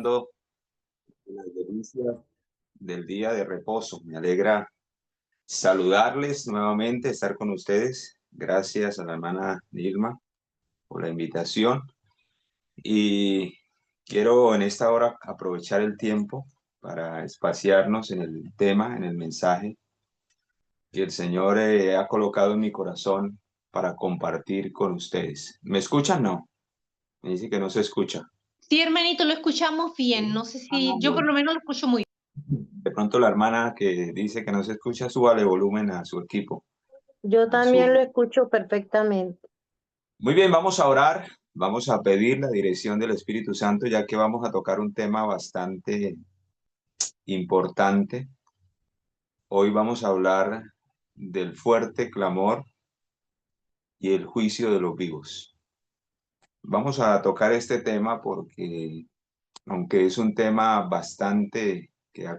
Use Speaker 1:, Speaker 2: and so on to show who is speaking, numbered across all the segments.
Speaker 1: Las delicias del día de reposo. Me alegra saludarles nuevamente, estar con ustedes. Gracias a la hermana Nilma por la invitación. Y quiero en esta hora aprovechar el tiempo para espaciarnos en el tema, en el mensaje que el Señor ha colocado en mi corazón para compartir con ustedes. ¿Me escuchan? No. Me dice que no se escucha.
Speaker 2: Sí, hermanito, lo escuchamos bien. No sé si yo por lo menos lo escucho muy bien.
Speaker 1: De pronto la hermana que dice que no se escucha, súbale volumen a su equipo.
Speaker 3: Yo
Speaker 1: A
Speaker 3: también
Speaker 1: su...
Speaker 3: lo escucho perfectamente.
Speaker 1: Muy bien, vamos a orar, vamos a pedir la dirección del Espíritu Santo, ya que vamos a tocar un tema bastante importante. Hoy vamos a hablar del fuerte clamor y el juicio de los vivos. Vamos a tocar este tema porque, aunque es un tema bastante que ha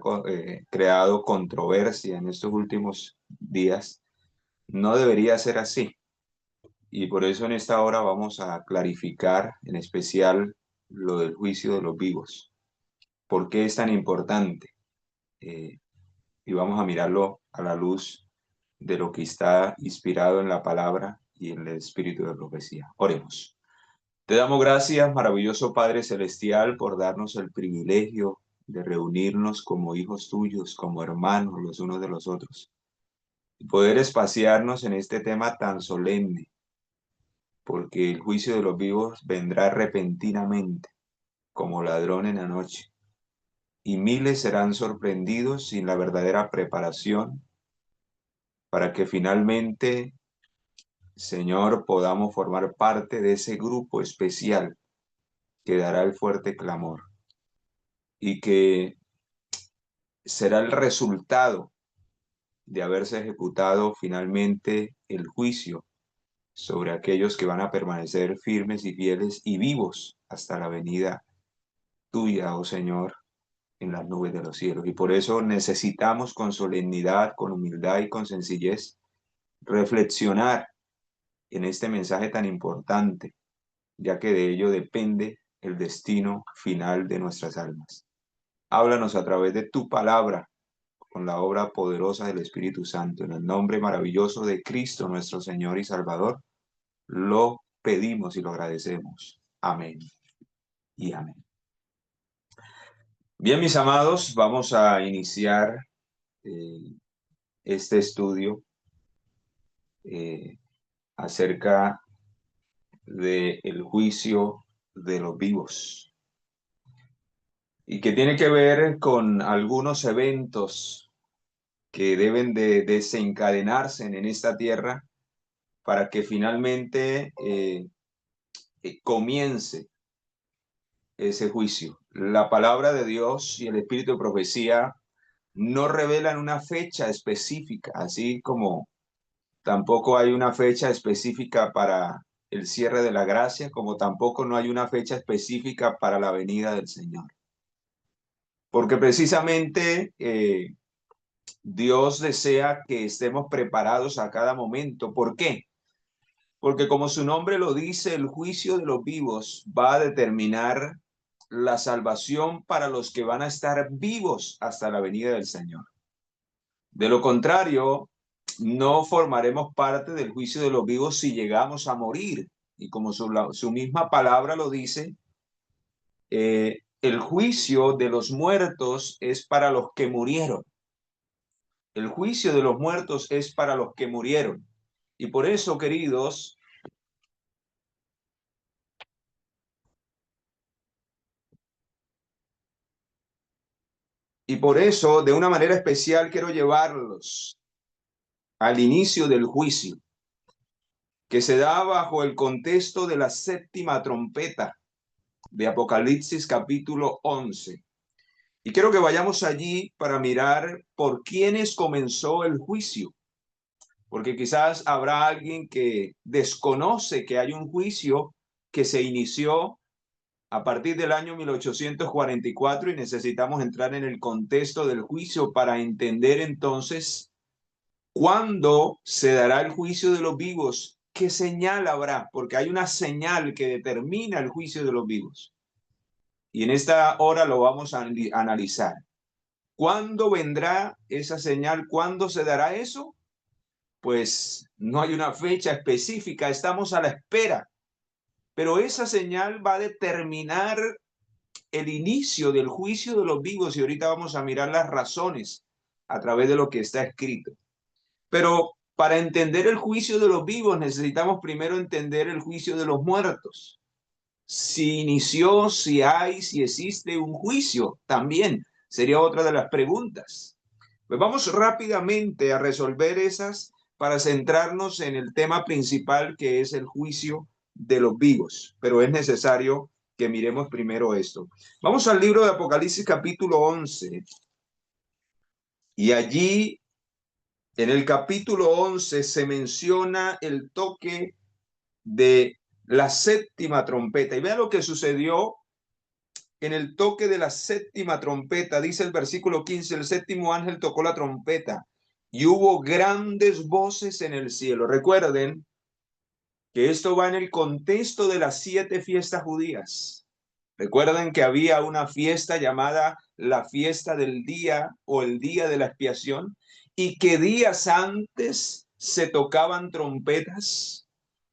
Speaker 1: creado controversia en estos últimos días, no debería ser así. Y por eso en esta hora vamos a clarificar en especial lo del juicio de los vivos. ¿Por qué es tan importante? Y vamos a mirarlo a la luz de lo que está inspirado en la palabra y en el espíritu de profecía. Oremos. Te damos gracias, maravilloso Padre Celestial, por darnos el privilegio de reunirnos como hijos tuyos, como hermanos los unos de los otros, y poder espaciarnos en este tema tan solemne, porque el juicio de los vivos vendrá repentinamente, como ladrón en la noche, y miles serán sorprendidos sin la verdadera preparación para que finalmente, Señor, podamos formar parte de ese grupo especial que dará el fuerte clamor y que será el resultado de haberse ejecutado finalmente el juicio sobre aquellos que van a permanecer firmes y fieles y vivos hasta la venida tuya, oh Señor, en las nubes de los cielos. Y por eso necesitamos con solemnidad, con humildad y con sencillez reflexionar en este mensaje tan importante, ya que de ello depende el destino final de nuestras almas. Háblanos a través de tu palabra, con la obra poderosa del Espíritu Santo. En el nombre maravilloso de Cristo, nuestro Señor y Salvador, lo pedimos y lo agradecemos. Amén y amén. Bien, mis amados, vamos a iniciar este estudio acerca del juicio de los vivos y que tiene que ver con algunos eventos que deben de desencadenarse en esta tierra para que finalmente comience ese juicio. La palabra de Dios y el espíritu de profecía no revelan una fecha específica, así como tampoco hay una fecha específica para el cierre de la gracia, como tampoco no hay una fecha específica para la venida del Señor. Porque precisamente Dios desea que estemos preparados a cada momento. ¿Por qué? Porque como su nombre lo dice, el juicio de los vivos va a determinar la salvación para los que van a estar vivos hasta la venida del Señor. De lo contrario, no formaremos parte del juicio de los vivos si llegamos a morir. Y como su misma palabra lo dice, el juicio de los muertos es para los que murieron. El juicio de los muertos es para los que murieron. Y por eso, queridos, de una manera especial, quiero llevarlos al inicio del juicio, que se da bajo el contexto de la séptima trompeta de Apocalipsis capítulo 11. Y quiero que vayamos allí para mirar por quiénes comenzó el juicio, porque quizás habrá alguien que desconoce que hay un juicio que se inició a partir del año 1844 y necesitamos entrar en el contexto del juicio para entender entonces cuándo se dará el juicio de los vivos, qué señal habrá, porque hay una señal que determina el juicio de los vivos. Y en esta hora lo vamos a analizar. ¿Cuándo vendrá esa señal? ¿Cuándo se dará eso? Pues no hay una fecha específica, estamos a la espera. Pero esa señal va a determinar el inicio del juicio de los vivos y ahorita vamos a mirar las razones a través de lo que está escrito. Pero para entender el juicio de los vivos necesitamos primero entender el juicio de los muertos. Si inició, si hay, si existe un juicio también, sería otra de las preguntas. Pues vamos rápidamente a resolver esas para centrarnos en el tema principal que es el juicio de los vivos. Pero es necesario que miremos primero esto. Vamos al libro de Apocalipsis capítulo 11 y allí en el capítulo 11 se menciona el toque de la séptima trompeta. Y vean lo que sucedió en el toque de la séptima trompeta. Dice el versículo 15, el séptimo ángel tocó la trompeta y hubo grandes voces en el cielo. Recuerden que esto va en el contexto de las 7 fiestas judías. Recuerden que había una fiesta llamada la fiesta del día o el día de la expiación y que días antes se tocaban trompetas.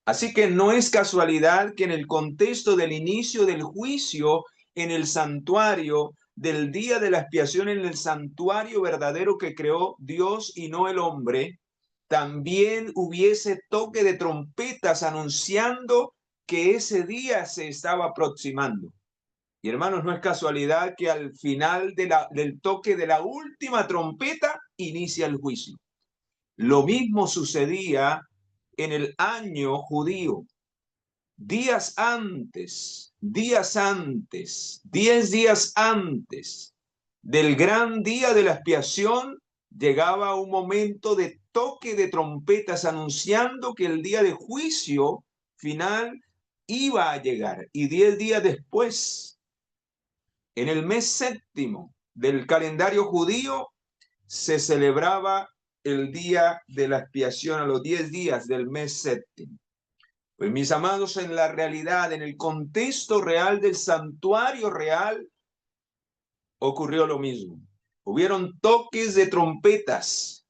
Speaker 1: Así que no es casualidad que en el contexto del inicio del juicio en el santuario, del día de la expiación en el santuario verdadero que creó Dios y no el hombre, también hubiese toque de trompetas anunciando que ese día se estaba aproximando. Y hermanos, no es casualidad que al final del toque de la última trompeta inicia el juicio. Lo mismo sucedía en el año judío. 10 días antes del gran día de la expiación, llegaba un momento de toque de trompetas anunciando que el día de juicio final iba a llegar. Y 10 días después, en el mes séptimo del calendario judío, se celebraba el día de la expiación a los 10 días del mes séptimo. Pues mis amados, en la realidad, en el contexto real del santuario real, ocurrió lo mismo. Hubieron toques de trompetas.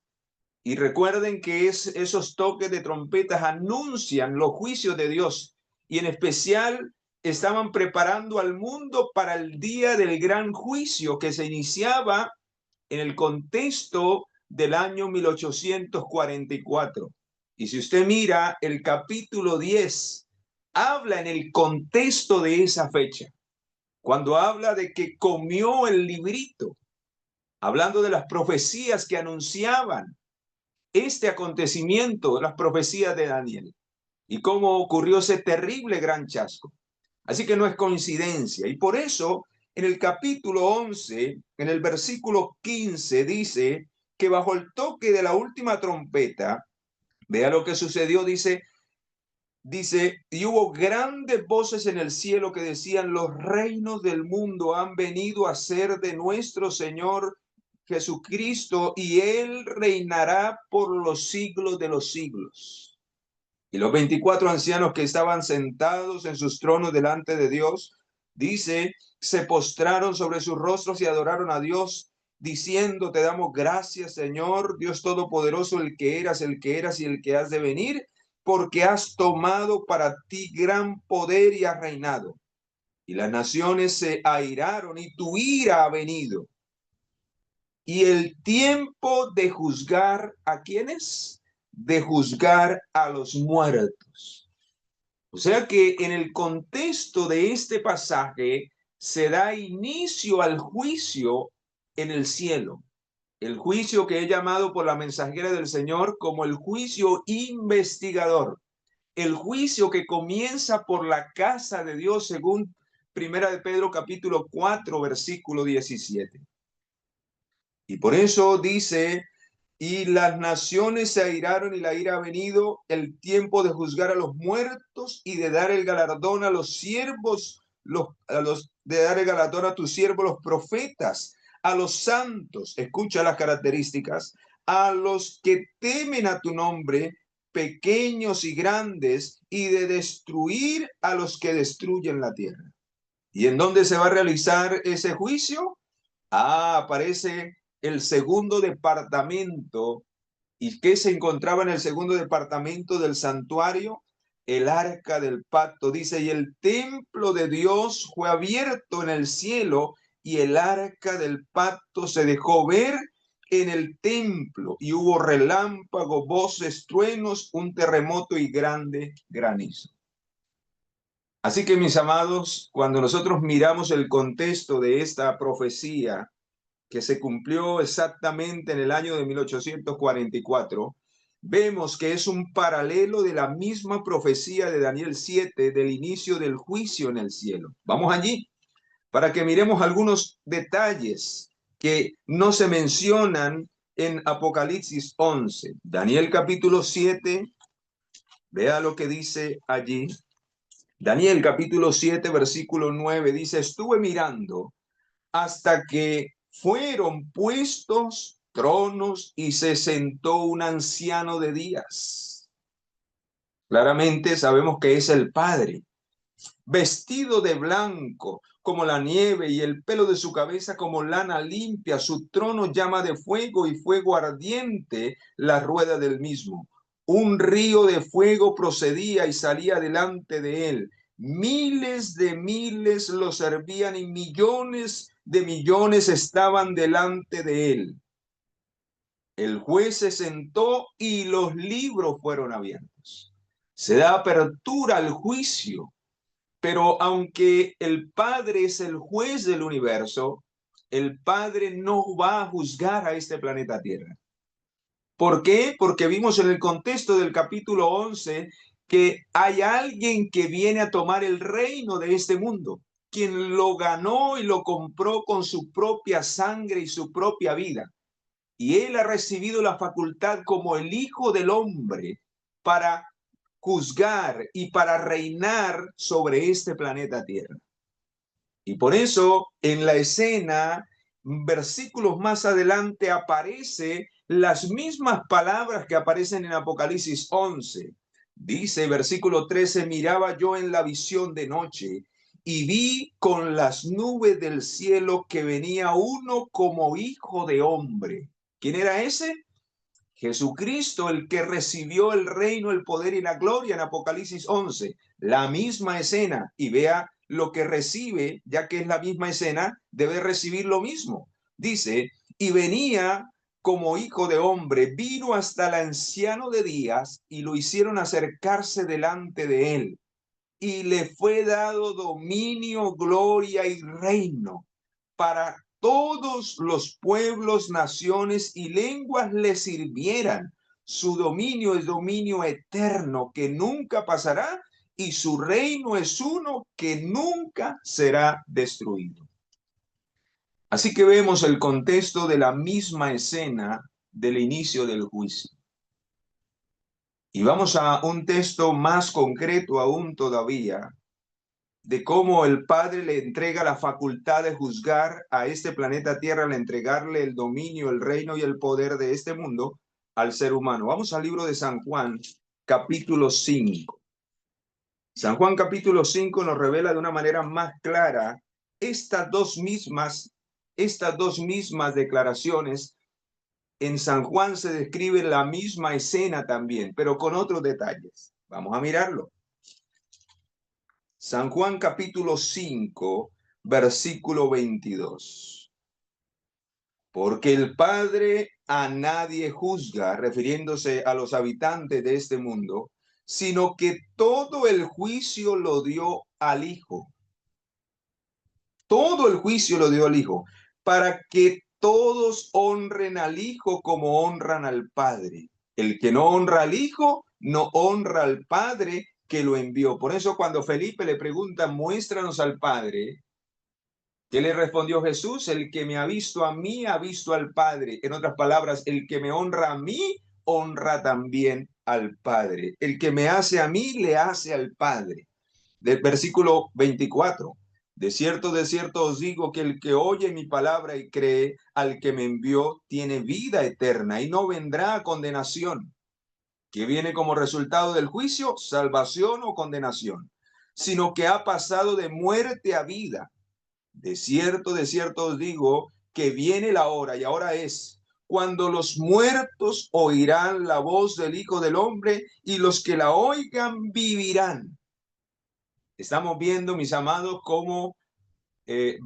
Speaker 1: Y recuerden que esos toques de trompetas anuncian los juicios de Dios. Y en especial estaban preparando al mundo para el día del gran juicio que se iniciaba en el contexto del año 1844. Y si usted mira el capítulo 10, habla en el contexto de esa fecha. Cuando habla de que comió el librito, hablando de las profecías que anunciaban este acontecimiento, las profecías de Daniel, y cómo ocurrió ese terrible gran chasco. Así que no es coincidencia. Y por eso, en el capítulo 11, en el versículo 15, dice que bajo el toque de la última trompeta, vea lo que sucedió, dice, y hubo grandes voces en el cielo que decían, los reinos del mundo han venido a ser de nuestro Señor Jesucristo, y Él reinará por los siglos de los siglos. Y los 24 ancianos que estaban sentados en sus tronos delante de Dios, dice, se postraron sobre sus rostros y adoraron a Dios, diciendo, te damos gracias, Señor, Dios Todopoderoso, el que eras y el que has de venir, porque has tomado para ti gran poder y has reinado. Y las naciones se airaron y tu ira ha venido. Y el tiempo de juzgar ¿a quiénes? De juzgar a los muertos. O sea que en el contexto de este pasaje se da inicio al juicio en el cielo. El juicio que he llamado por la mensajera del Señor como el juicio investigador. El juicio que comienza por la casa de Dios según Primera de Pedro capítulo 4 versículo 17. Y por eso dice, y las naciones se airaron y la ira ha venido, el tiempo de juzgar a los muertos y de dar el galardón a los siervos, de dar el galardón a tus siervos, los profetas, a los santos, escucha las características, a los que temen a tu nombre, pequeños y grandes, y de destruir a los que destruyen la tierra. ¿Y en dónde se va a realizar ese juicio? Aparece el segundo departamento. ¿Y qué se encontraba en el segundo departamento del santuario? El arca del pacto. Dice, y el templo de Dios fue abierto en el cielo y el arca del pacto se dejó ver en el templo. Y hubo relámpagos, voces, truenos, un terremoto y grande granizo. Así que, mis amados, cuando nosotros miramos el contexto de esta profecía que se cumplió exactamente en el año de 1844, vemos que es un paralelo de la misma profecía de Daniel 7 del inicio del juicio en el cielo. Vamos allí para que miremos algunos detalles que no se mencionan en Apocalipsis 11. Daniel capítulo 7, vea lo que dice allí. Daniel capítulo 7, versículo 9 dice, estuve mirando hasta que fueron puestos tronos y se sentó un anciano de días. Claramente sabemos que es el Padre, vestido de blanco como la nieve y el pelo de su cabeza como lana limpia, su trono llama de fuego y fuego ardiente la rueda del mismo. Un río de fuego procedía y salía delante de él. Miles de miles lo servían y millones de millones estaban delante de él. El juez se sentó y los libros fueron abiertos. Se da apertura al juicio. Pero aunque el Padre es el juez del universo, el Padre no va a juzgar a este planeta Tierra. ¿Por qué? Porque vimos en el contexto del capítulo 11 que hay alguien que viene a tomar el reino de este mundo, quien lo ganó y lo compró con su propia sangre y su propia vida. Y él ha recibido la facultad como el Hijo del Hombre para juzgar y para reinar sobre este planeta Tierra. Y por eso en la escena, versículos más adelante, aparece las mismas palabras que aparecen en Apocalipsis 11. Dice, versículo 13, miraba yo en la visión de noche y vi con las nubes del cielo que venía uno como hijo de hombre. ¿Quién era ese? Jesucristo, el que recibió el reino, el poder y la gloria en Apocalipsis 11. La misma escena, y vea lo que recibe, ya que es la misma escena, debe recibir lo mismo. Dice, y venía como hijo de hombre, vino hasta el anciano de días y lo hicieron acercarse delante de él. Y le fue dado dominio, gloria y reino para todos los pueblos, naciones y lenguas le sirvieran. Su dominio es dominio eterno que nunca pasará y su reino es uno que nunca será destruido. Así que vemos el contexto de la misma escena del inicio del juicio. Y vamos a un texto más concreto aún todavía, de cómo el Padre le entrega la facultad de juzgar a este planeta Tierra al entregarle el dominio, el reino y el poder de este mundo al ser humano. Vamos al libro de San Juan, capítulo 5. San Juan, capítulo 5 nos revela de una manera más clara estas dos mismas declaraciones. En San Juan se describe la misma escena también, pero con otros detalles. Vamos a mirarlo. San Juan capítulo 5, versículo 22. Porque el Padre a nadie juzga, refiriéndose a los habitantes de este mundo, sino que todo el juicio lo dio al Hijo. Todo el juicio lo dio al Hijo, para que todos honren al Hijo como honran al Padre. El que no honra al Hijo, no honra al Padre que lo envió. Por eso cuando Felipe le pregunta, muéstranos al Padre, ¿qué le respondió Jesús? El que me ha visto a mí, ha visto al Padre. En otras palabras, el que me honra a mí, honra también al Padre. El que me hace a mí, le hace al Padre. Del versículo 24. De cierto os digo que el que oye mi palabra y cree al que me envió, tiene vida eterna y no vendrá a condenación. ¿Qué viene como resultado del juicio? ¿Salvación o condenación? sino que ha pasado de muerte a vida. De cierto os digo que viene la hora, y ahora es, cuando los muertos oirán la voz del Hijo del Hombre, y los que la oigan vivirán. Estamos viendo, mis amados, cómo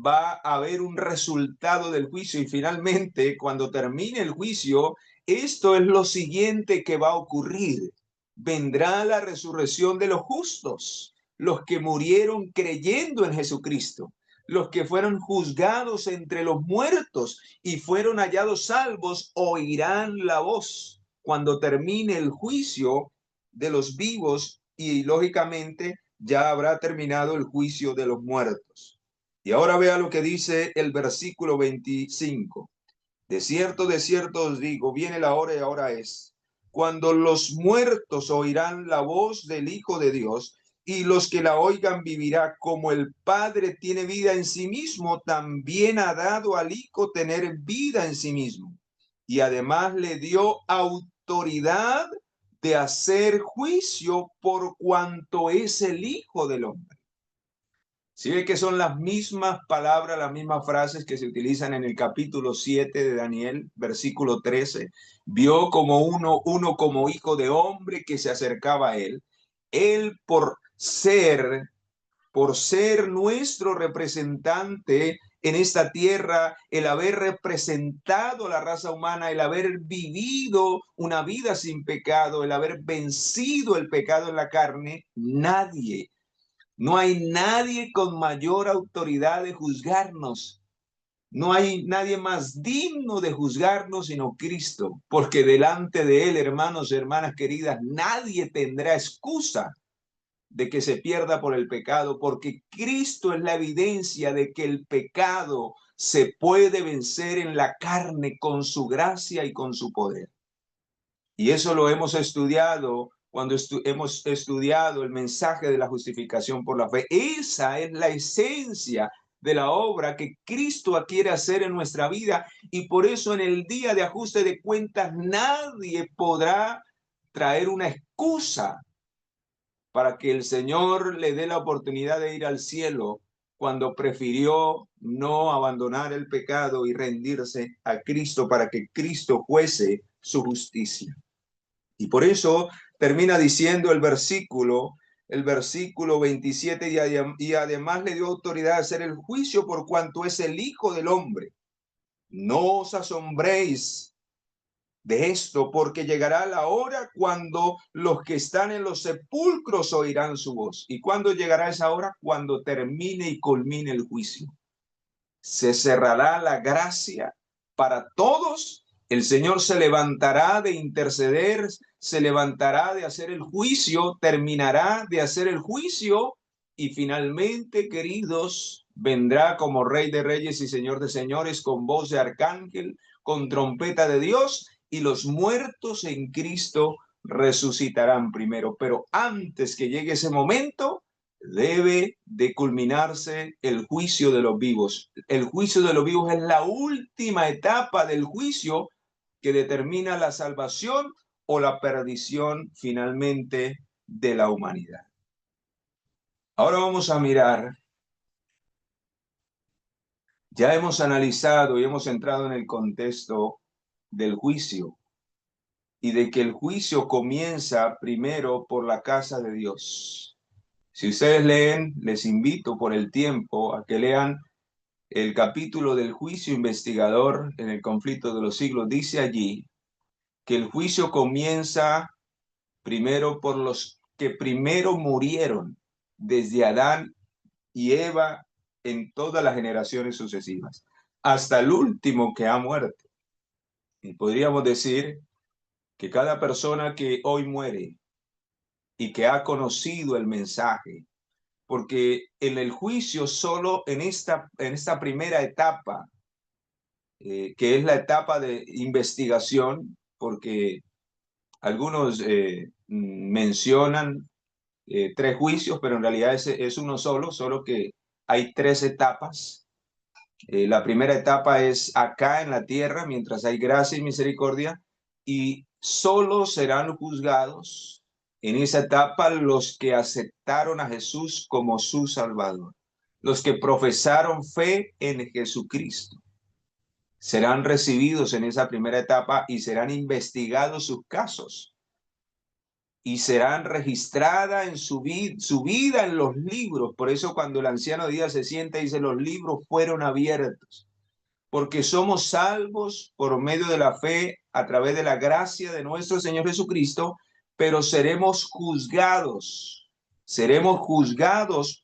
Speaker 1: va a haber un resultado del juicio, y finalmente, cuando termine el juicio, esto es lo siguiente que va a ocurrir. Vendrá la resurrección de los justos, los que murieron creyendo en Jesucristo, los que fueron juzgados entre los muertos y fueron hallados salvos, oirán la voz cuando termine el juicio de los vivos, y lógicamente ya habrá terminado el juicio de los muertos. Y ahora vea lo que dice el versículo 25. De cierto os digo, viene la hora y ahora es, cuando los muertos oirán la voz del Hijo de Dios, y los que la oigan vivirá. Como el Padre tiene vida en sí mismo, también ha dado al Hijo tener vida en sí mismo. Y además le dio autoridad de hacer juicio por cuanto es el Hijo del Hombre. ¿Sí ve que son las mismas palabras, las mismas frases que se utilizan en el capítulo 7 de Daniel, versículo 13? Vio como uno como hijo de hombre que se acercaba a él. Él por ser nuestro representante en esta tierra, el haber representado a la raza humana, el haber vivido una vida sin pecado, el haber vencido el pecado en la carne, no hay nadie con mayor autoridad de juzgarnos. No hay nadie más digno de juzgarnos sino Cristo, porque delante de él, hermanos y hermanas queridas, nadie tendrá excusa de que se pierda por el pecado, porque Cristo es la evidencia de que el pecado se puede vencer en la carne con su gracia y con su poder. Y eso lo hemos estudiado cuando hemos estudiado el mensaje de la justificación por la fe. Esa es la esencia de la obra que Cristo quiere hacer en nuestra vida, y por eso en el día de ajuste de cuentas nadie podrá traer una excusa para que el Señor le dé la oportunidad de ir al cielo cuando prefirió no abandonar el pecado y rendirse a Cristo para que Cristo fuese su justicia. Y por eso termina diciendo el versículo 27, y además le dio autoridad a hacer el juicio por cuanto es el Hijo del Hombre. No os asombréis de esto, porque llegará la hora cuando los que están en los sepulcros oirán su voz. ¿Y cuándo llegará esa hora? Cuando termine y culmine el juicio. Se cerrará la gracia para todos. El Señor se levantará de interceder, se levantará de hacer el juicio, terminará de hacer el juicio, y finalmente, queridos, vendrá como Rey de Reyes y Señor de Señores, con voz de arcángel, con trompeta de Dios, y los muertos en Cristo resucitarán primero. Pero antes que llegue ese momento, debe de culminarse el juicio de los vivos. El juicio de los vivos es la última etapa del juicio que determina la salvación o la perdición finalmente de la humanidad. Ahora vamos a mirar, ya hemos analizado y hemos entrado en el contexto del juicio, y de que el juicio comienza primero por la casa de Dios. Si ustedes leen, les invito por el tiempo a que lean el capítulo del juicio investigador en el conflicto de los siglos. Dice allí que el juicio comienza primero por los que primero murieron, desde Adán y Eva en todas las generaciones sucesivas, hasta el último que ha muerto. Y podríamos decir que cada persona que hoy muere y que ha conocido el mensaje, porque en el juicio solo en esta primera etapa, que es la etapa de investigación, porque algunos mencionan 3 juicios, pero en realidad es uno solo que hay 3 etapas. La primera etapa es acá en la tierra, mientras hay gracia y misericordia, y solo serán juzgados en esa etapa los que aceptaron a Jesús como su Salvador, los que profesaron fe en Jesucristo. Serán recibidos en esa primera etapa y serán investigados sus casos y serán registradas en su vida en los libros. Por eso cuando el anciano de días se sienta dice, los libros fueron abiertos, porque somos salvos por medio de la fe a través de la gracia de nuestro Señor Jesucristo, pero seremos juzgados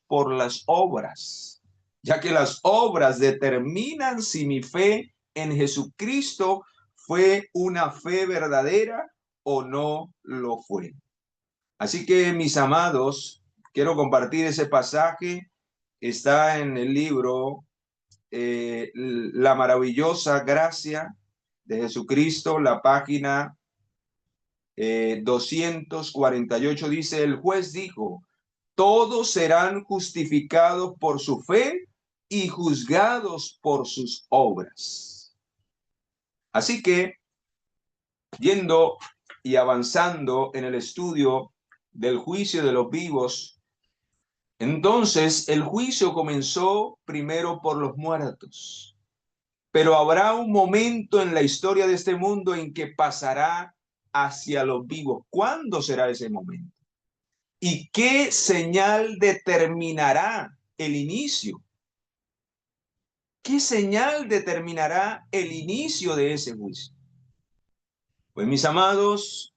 Speaker 1: por las obras, ya que las obras determinan si mi fe en Jesucristo fue una fe verdadera o no lo fue. Así que, mis amados, quiero compartir ese pasaje. Está en el libro La maravillosa gracia de Jesucristo, la página 248, dice, el juez dijo, todos serán justificados por su fe y juzgados por sus obras. Así que, yendo y avanzando en el estudio del juicio de los vivos, entonces el juicio comenzó primero por los muertos, pero habrá un momento en la historia de este mundo en que pasará hacia los vivos. ¿Cuándo será ese momento? ¿Y qué señal determinará el inicio? ¿Qué señal determinará el inicio de ese juicio? Pues, mis amados,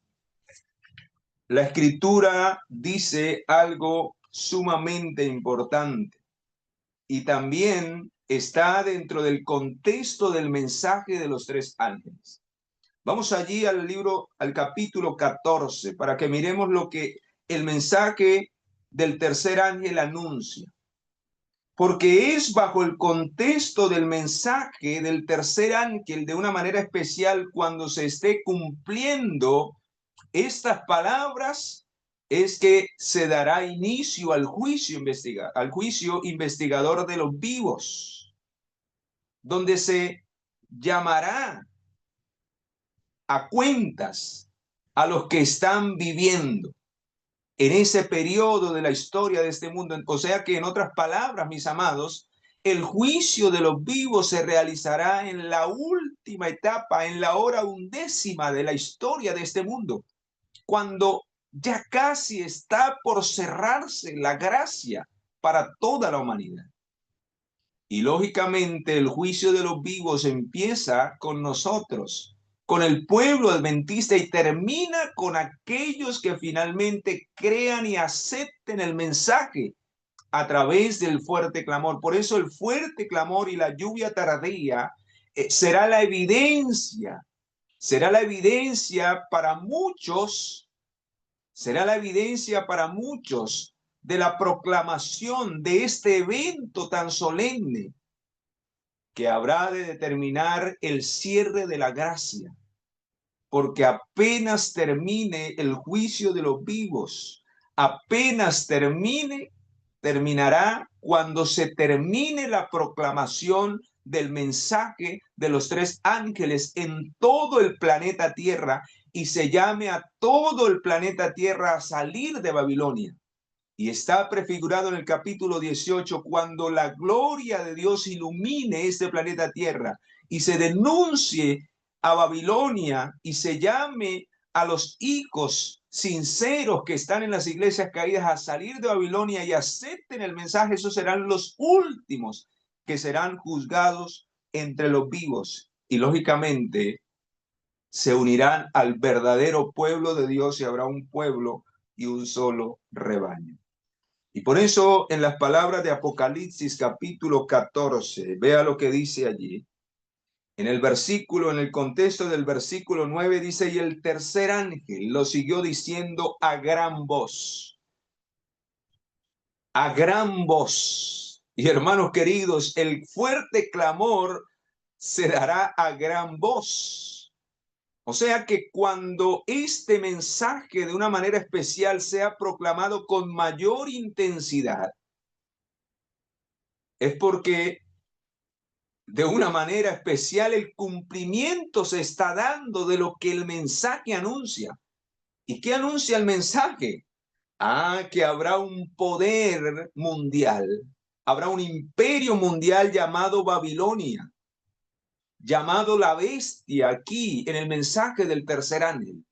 Speaker 1: la Escritura dice algo sumamente importante y también está dentro del contexto del mensaje de los tres ángeles. Vamos allí al libro, al capítulo 14, para que miremos lo que el mensaje del tercer ángel anuncia. Porque es bajo el contexto del mensaje del tercer ángel, de una manera especial, cuando se esté cumpliendo estas palabras, es que se dará inicio al juicio investigador de los vivos, donde se llamará a cuentas a los que están viviendo en ese periodo de la historia de este mundo. O sea que, en otras palabras, mis amados, el juicio de los vivos se realizará en la última etapa, en la hora undécima de la historia de este mundo, cuando ya casi está por cerrarse la gracia para toda la humanidad. Y lógicamente el juicio de los vivos empieza con nosotros, con el pueblo adventista, y termina con aquellos que finalmente crean y acepten el mensaje a través del fuerte clamor. Por eso el fuerte clamor y la lluvia tardía será la evidencia para muchos, de la proclamación de este evento tan solemne que habrá de determinar el cierre de la gracia, porque apenas termine el juicio de los vivos, terminará cuando se termine la proclamación del mensaje de los tres ángeles en todo el planeta Tierra y se llame a todo el planeta Tierra a salir de Babilonia. Y está prefigurado en el capítulo 18, cuando la gloria de Dios ilumine este planeta Tierra y se denuncie a Babilonia y se llame a los hijos sinceros que están en las iglesias caídas a salir de Babilonia y acepten el mensaje. Esos serán los últimos que serán juzgados entre los vivos y lógicamente se unirán al verdadero pueblo de Dios y habrá un pueblo y un solo rebaño. Y por eso, en las palabras de Apocalipsis capítulo 14, vea lo que dice allí. En el contexto del versículo 9 dice, y el tercer ángel lo siguió diciendo a gran voz. A gran voz. Y hermanos queridos, el fuerte clamor se dará a gran voz. O sea que cuando este mensaje de una manera especial sea proclamado con mayor intensidad, es porque de una manera especial el cumplimiento se está dando de lo que el mensaje anuncia. ¿Y qué anuncia el mensaje? Que habrá un poder mundial, habrá un imperio mundial llamado Babilonia, llamado la bestia aquí en el mensaje del tercer ángel.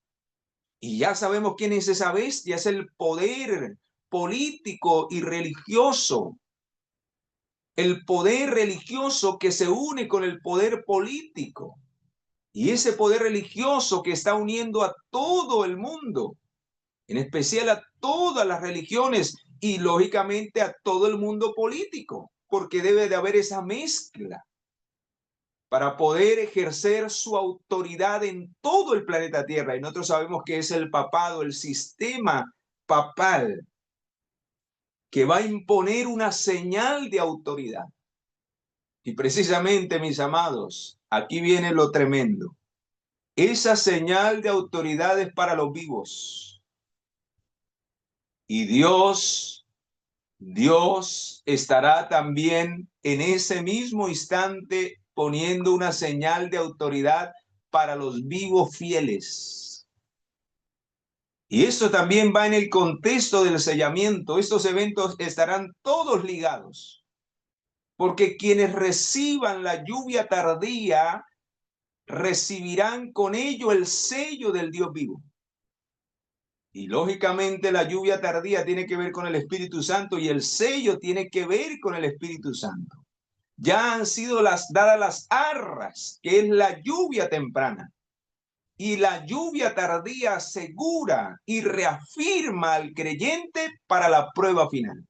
Speaker 1: Y ya sabemos quién es esa bestia, es el poder político y religioso. El poder religioso que se une con el poder político. Y ese poder religioso que está uniendo a todo el mundo, en especial a todas las religiones y lógicamente a todo el mundo político, porque debe de haber esa mezcla para poder ejercer su autoridad en todo el planeta Tierra. Y nosotros sabemos que es el papado, el sistema papal, que va a imponer una señal de autoridad. Y precisamente, mis amados, aquí viene lo tremendo. Esa señal de autoridad es para los vivos. Y Dios estará también en ese mismo instante poniendo una señal de autoridad para los vivos fieles. Y eso también va en el contexto del sellamiento. Estos eventos estarán todos ligados, porque quienes reciban la lluvia tardía recibirán con ello el sello del Dios vivo. Y lógicamente la lluvia tardía tiene que ver con el Espíritu Santo y el sello tiene que ver con el Espíritu Santo. Ya han sido dadas las arras, que es la lluvia temprana. Y la lluvia tardía asegura y reafirma al creyente para la prueba final.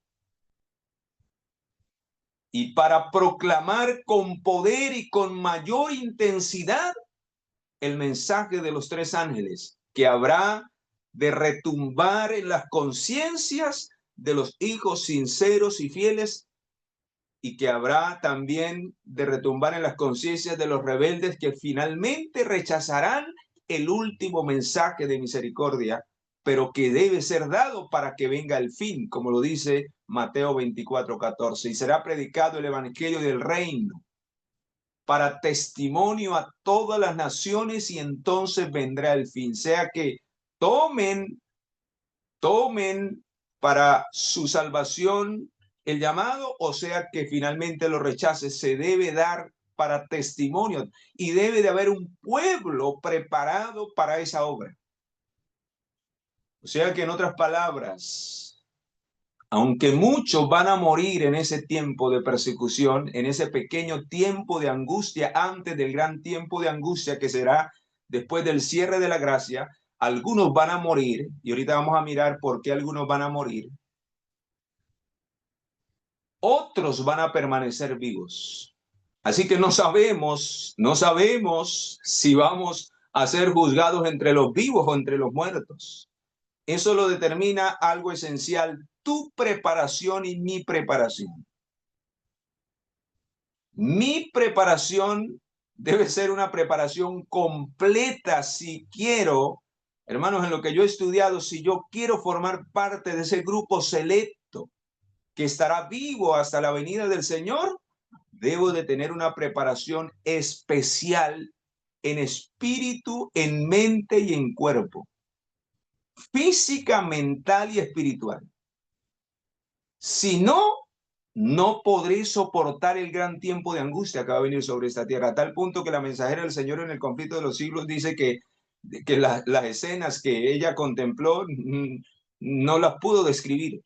Speaker 1: Y para proclamar con poder y con mayor intensidad el mensaje de los tres ángeles, que habrá de retumbar en las conciencias de los hijos sinceros y fieles, y que habrá también de retumbar en las conciencias de los rebeldes que finalmente rechazarán el último mensaje de misericordia, pero que debe ser dado para que venga el fin, como lo dice Mateo 24:14, y será predicado el evangelio del reino para testimonio a todas las naciones y entonces vendrá el fin. Sea que tomen para su salvación el llamado, o sea que finalmente lo rechace. Se debe dar para testimonio y debe de haber un pueblo preparado para esa obra. O sea que en otras palabras, aunque muchos van a morir en ese tiempo de persecución, en ese pequeño tiempo de angustia, antes del gran tiempo de angustia que será después del cierre de la gracia, algunos van a morir, y ahorita vamos a mirar por qué algunos van a morir. Otros van a permanecer vivos. Así que no sabemos si vamos a ser juzgados entre los vivos o entre los muertos. Eso lo determina algo esencial: tu preparación y mi preparación. Mi preparación debe ser una preparación completa si quiero, hermanos, en lo que yo he estudiado, si yo quiero formar parte de ese grupo selecto que estará vivo hasta la venida del Señor, debo de tener una preparación especial en espíritu, en mente y en cuerpo. Física, mental y espiritual. Si no, no podré soportar el gran tiempo de angustia que va a venir sobre esta tierra, a tal punto que la mensajera del Señor en el conflicto de los siglos dice que las escenas que ella contempló no las pudo describir,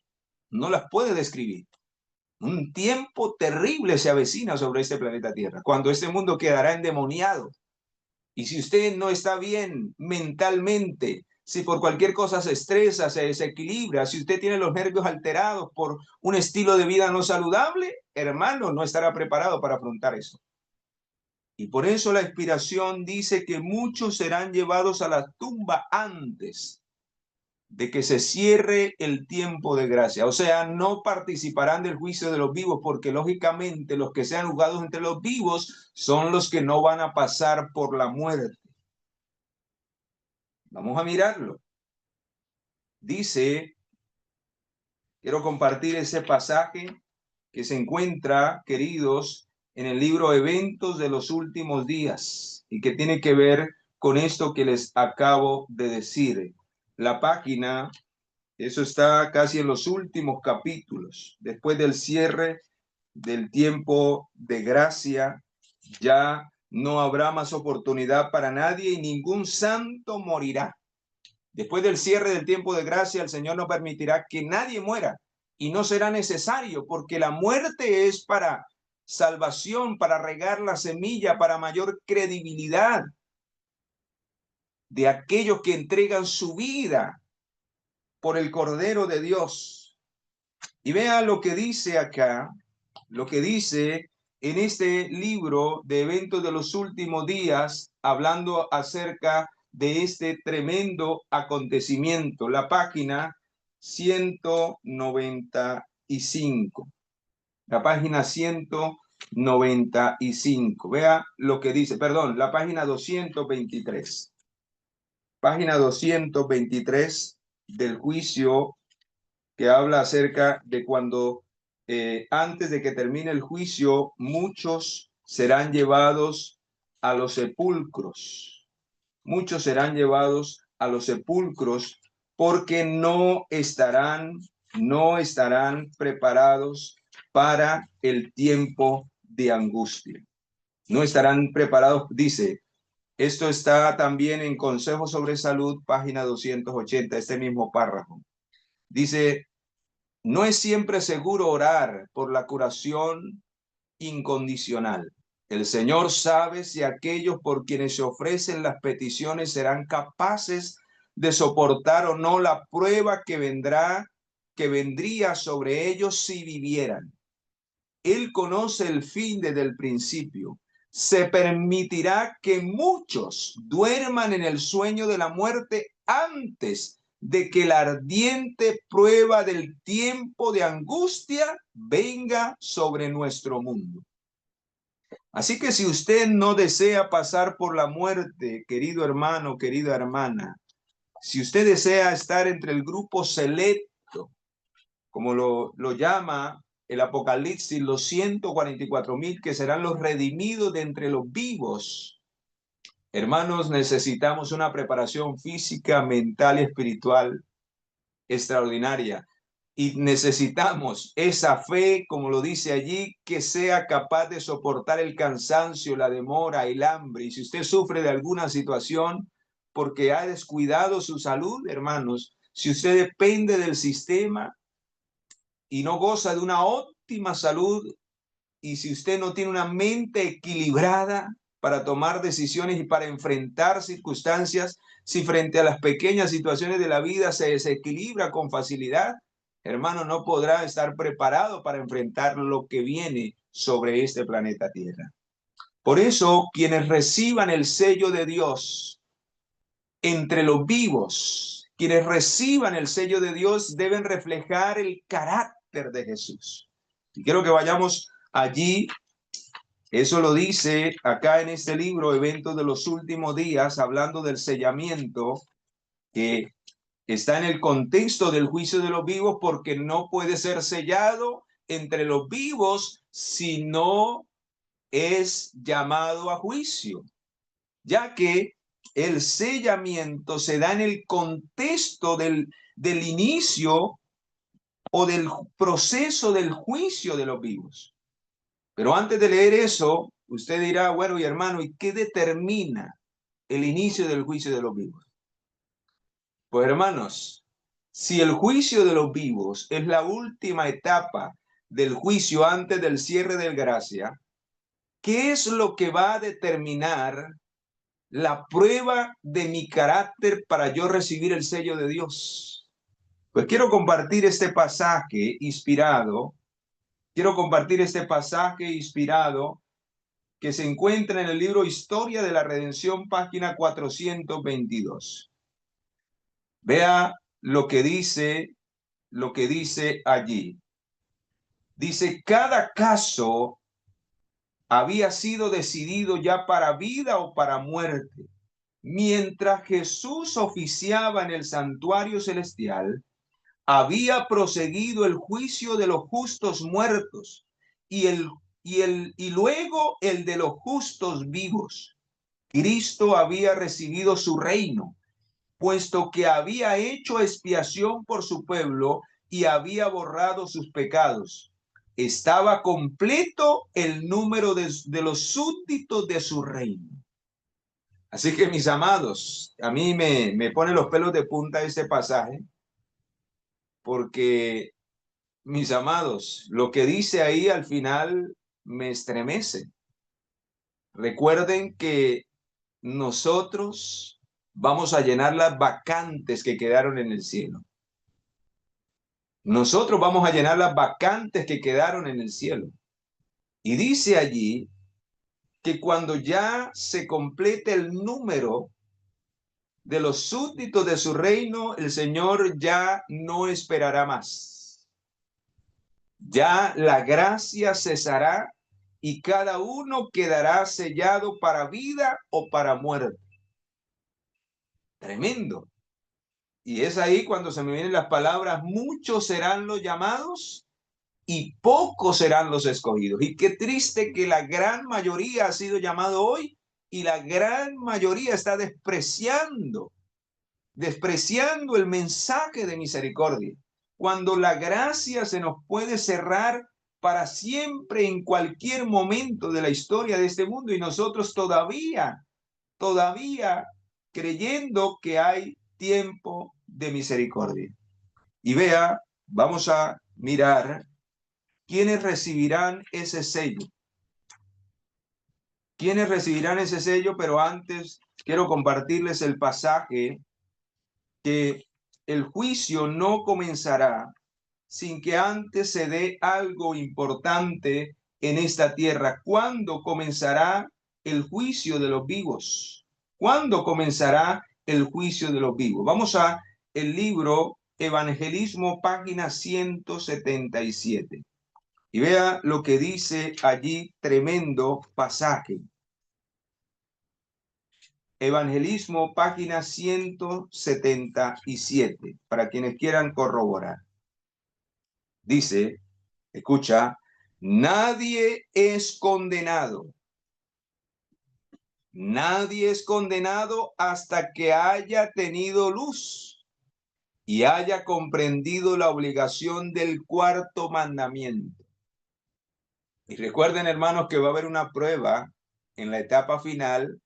Speaker 1: no las puede describir. Un tiempo terrible se avecina sobre este planeta Tierra, cuando este mundo quedará endemoniado. Y si usted no está bien mentalmente, si por cualquier cosa se estresa, se desequilibra, si usted tiene los nervios alterados por un estilo de vida no saludable, hermano, no estará preparado para afrontar eso. Y por eso la inspiración dice que muchos serán llevados a la tumba antes de que se cierre el tiempo de gracia. O sea, no participarán del juicio de los vivos, porque lógicamente los que sean juzgados entre los vivos son los que no van a pasar por la muerte. Vamos a mirarlo. Dice, quiero compartir ese pasaje que se encuentra, queridos, en el libro Eventos de los Últimos Días, y que tiene que ver con esto que les acabo de decir. la página, eso está casi en los últimos capítulos, después del cierre del tiempo de gracia, ya no habrá más oportunidad para nadie y ningún santo morirá. Después del cierre del tiempo de gracia, el Señor no permitirá que nadie muera y no será necesario, porque la muerte es para salvación, para regar la semilla, para mayor credibilidad de aquellos que entregan su vida por el Cordero de Dios. Y vea lo que dice acá, lo que dice en este libro de eventos de los últimos días, hablando acerca de este tremendo acontecimiento. La página 195. La página 195. Vea lo que dice, perdón, la página 223. Página 223 del juicio, que habla acerca de cuando antes de que termine el juicio, muchos serán llevados a los sepulcros. Muchos serán llevados a los sepulcros porque no estarán preparados para el tiempo de angustia. No estarán preparados, dice. Esto está también en Consejo sobre Salud, página 280, este mismo párrafo. Dice, no es siempre seguro orar por la curación incondicional. El Señor sabe si aquellos por quienes se ofrecen las peticiones serán capaces de soportar o no la prueba que vendría sobre ellos si vivieran. Él conoce el fin desde el principio. Se permitirá que muchos duerman en el sueño de la muerte antes de que la ardiente prueba del tiempo de angustia venga sobre nuestro mundo. Así que si usted no desea pasar por la muerte, querido hermano, querida hermana, si usted desea estar entre el grupo selecto, como lo llama el Apocalipsis, los 144,000 que serán los redimidos de entre los vivos. Hermanos, necesitamos una preparación física, mental y espiritual extraordinaria. Y necesitamos esa fe, como lo dice allí, que sea capaz de soportar el cansancio, la demora, el hambre. Y si usted sufre de alguna situación porque ha descuidado su salud, hermanos, si usted depende del sistema y no goza de una óptima salud, y si usted no tiene una mente equilibrada para tomar decisiones y para enfrentar circunstancias, si frente a las pequeñas situaciones de la vida se desequilibra con facilidad, hermano, no podrá estar preparado para enfrentar lo que viene sobre este planeta Tierra. Por eso, quienes reciban el sello de Dios entre los vivos, quienes reciban el sello de Dios deben reflejar el carácter de Jesús. Y quiero que vayamos allí. Eso lo dice acá en este libro, Eventos de los Últimos Días, hablando del sellamiento, que está en el contexto del juicio de los vivos, porque no puede ser sellado entre los vivos si no es llamado a juicio, ya que el sellamiento se da en el contexto del inicio o del proceso del juicio de los vivos. Pero antes de leer eso, usted dirá, bueno, y hermano, ¿y qué determina el inicio del juicio de los vivos? Pues hermanos, si el juicio de los vivos es la última etapa del juicio antes del cierre de gracia, ¿qué es lo que va a determinar la prueba de mi carácter para yo recibir el sello de Dios? Pues quiero compartir este pasaje inspirado. Quiero compartir este pasaje inspirado que se encuentra en el libro Historia de la Redención, página 422. Vea lo que dice allí. Dice, cada caso había sido decidido ya para vida o para muerte. Mientras Jesús oficiaba en el santuario celestial, había proseguido el juicio de los justos muertos y luego el de los justos vivos. Cristo había recibido su reino puesto que había hecho expiación por su pueblo y había borrado sus pecados. Estaba completo el número de los súbditos de su reino. Así que, mis amados, a mí me pone los pelos de punta este pasaje, porque, mis amados, lo que dice ahí al final me estremece. Recuerden que nosotros vamos a llenar las vacantes que quedaron en el cielo. Nosotros vamos a llenar las vacantes que quedaron en el cielo. Y dice allí que cuando ya se complete el número de los súbditos de su reino, el Señor ya no esperará más. Ya la gracia cesará y cada uno quedará sellado para vida o para muerte. Tremendo. Y es ahí cuando se me vienen las palabras: muchos serán los llamados y pocos serán los escogidos. Y qué triste que la gran mayoría ha sido llamado hoy y la gran mayoría está despreciando el mensaje de misericordia. Cuando la gracia se nos puede cerrar para siempre en cualquier momento de la historia de este mundo y nosotros todavía creyendo que hay tiempo de misericordia. Y vea, vamos a mirar quiénes recibirán ese sello. ¿Quiénes recibirán ese sello? Pero antes quiero compartirles el pasaje que el juicio no comenzará sin que antes se dé algo importante en esta tierra. ¿Cuándo comenzará el juicio de los vivos? ¿Cuándo comenzará el juicio de los vivos? Vamos a el libro Evangelismo, página 177. Y vea lo que dice allí, tremendo pasaje. Evangelismo, página 177, para quienes quieran corroborar. Dice, escucha, nadie es condenado. Nadie es condenado hasta que haya tenido luz y haya comprendido la obligación del cuarto mandamiento. Y recuerden, hermanos, que va a haber una prueba en la etapa final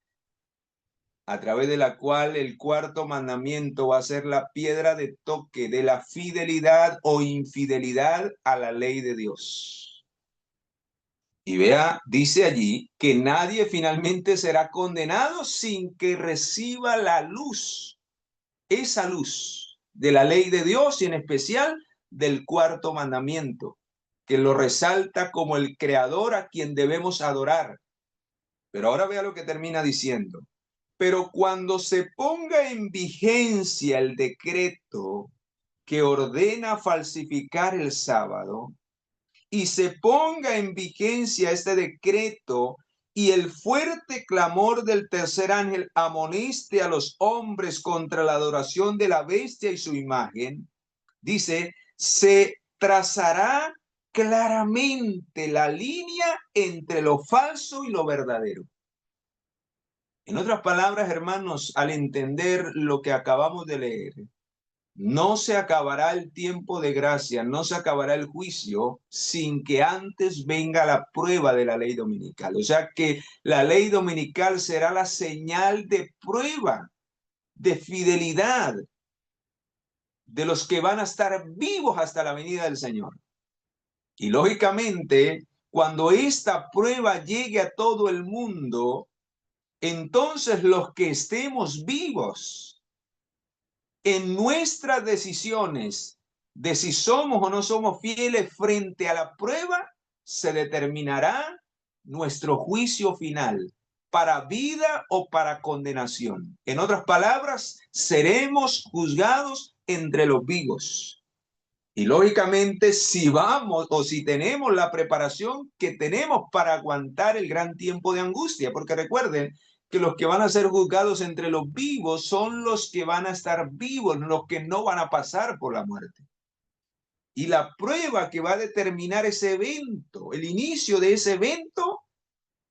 Speaker 1: a través de la cual el cuarto mandamiento va a ser la piedra de toque de la fidelidad o infidelidad a la ley de Dios. Y vea, dice allí que nadie finalmente será condenado sin que reciba la luz, esa luz de la ley de Dios y en especial del cuarto mandamiento, que lo resalta como el creador a quien debemos adorar. Pero ahora vea lo que termina diciendo. Pero cuando se ponga en vigencia el decreto que ordena falsificar el sábado y se ponga en vigencia este decreto y el fuerte clamor del tercer ángel amoneste a los hombres contra la adoración de la bestia y su imagen, dice, se trazará claramente la línea entre lo falso y lo verdadero. En otras palabras, hermanos, al entender lo que acabamos de leer, no se acabará el tiempo de gracia, no se acabará el juicio sin que antes venga la prueba de la ley dominical. O sea que la ley dominical será la señal de prueba, de fidelidad de los que van a estar vivos hasta la venida del Señor. Y lógicamente, cuando esta prueba llegue a todo el mundo, entonces los que estemos vivos en nuestras decisiones de si somos o no somos fieles frente a la prueba, se determinará nuestro juicio final, para vida o para condenación. En otras palabras, seremos juzgados entre los vivos. Y lógicamente, si vamos o si tenemos la preparación que tenemos para aguantar el gran tiempo de angustia, porque recuerden que los que van a ser juzgados entre los vivos son los que van a estar vivos, los que no van a pasar por la muerte. Y la prueba que va a determinar ese evento, el inicio de ese evento,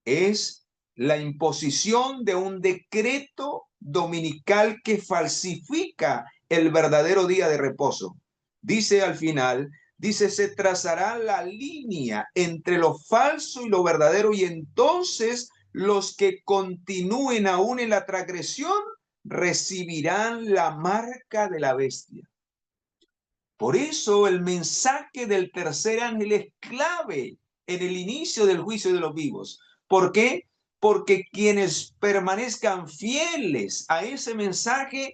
Speaker 1: es la imposición de un decreto dominical que falsifica el verdadero día de reposo. Dice al final, dice, se trazará la línea entre lo falso y lo verdadero, y entonces los que continúen aún en la transgresión recibirán la marca de la bestia. Por eso el mensaje del tercer ángel es clave en el inicio del juicio de los vivos. ¿Por qué? Porque quienes permanezcan fieles a ese mensaje,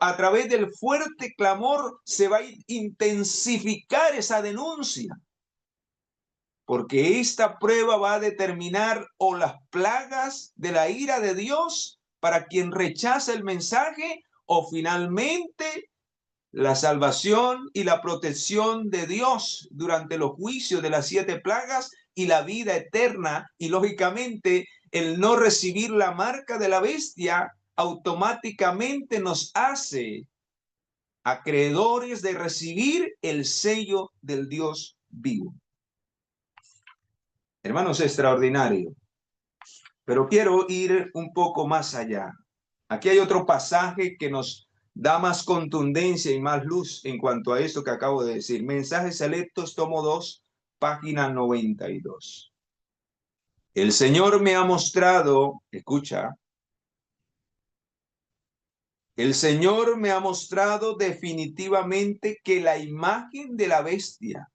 Speaker 1: a través del fuerte clamor, se va a intensificar esa denuncia. Porque esta prueba va a determinar o las plagas de la ira de Dios para quien rechaza el mensaje, o finalmente la salvación y la protección de Dios durante los juicios de las 7 plagas y la vida eterna. Y lógicamente el no recibir la marca de la bestia automáticamente nos hace acreedores de recibir el sello del Dios vivo. Hermanos, extraordinario. Pero quiero ir un poco más allá. Aquí hay otro pasaje que nos da más contundencia y más luz en cuanto a esto que acabo de decir. Mensajes Selectos, tomo 2, página 92. El Señor me ha mostrado, escucha, el Señor me ha mostrado definitivamente que la imagen de la bestia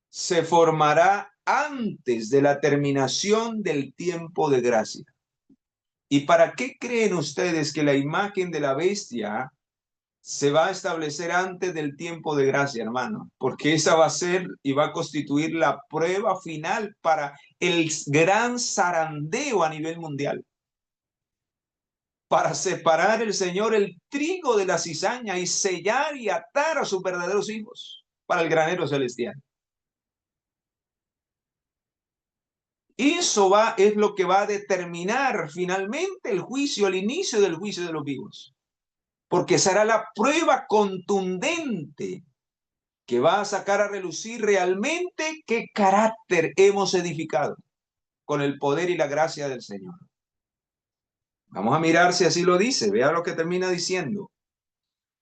Speaker 1: se formará antes de la terminación del tiempo de gracia. ¿Y para qué creen ustedes que la imagen de la bestia se va a establecer antes del tiempo de gracia, hermano? Porque esa va a ser y va a constituir la prueba final para el gran zarandeo a nivel mundial. Para separar el Señor el trigo de la cizaña y sellar y atar a sus verdaderos hijos para el granero celestial. Eso es lo que va a determinar finalmente el juicio, el inicio del juicio de los vivos. Porque será la prueba contundente que va a sacar a relucir realmente qué carácter hemos edificado con el poder y la gracia del Señor. Vamos a mirar si así lo dice. Vea lo que termina diciendo.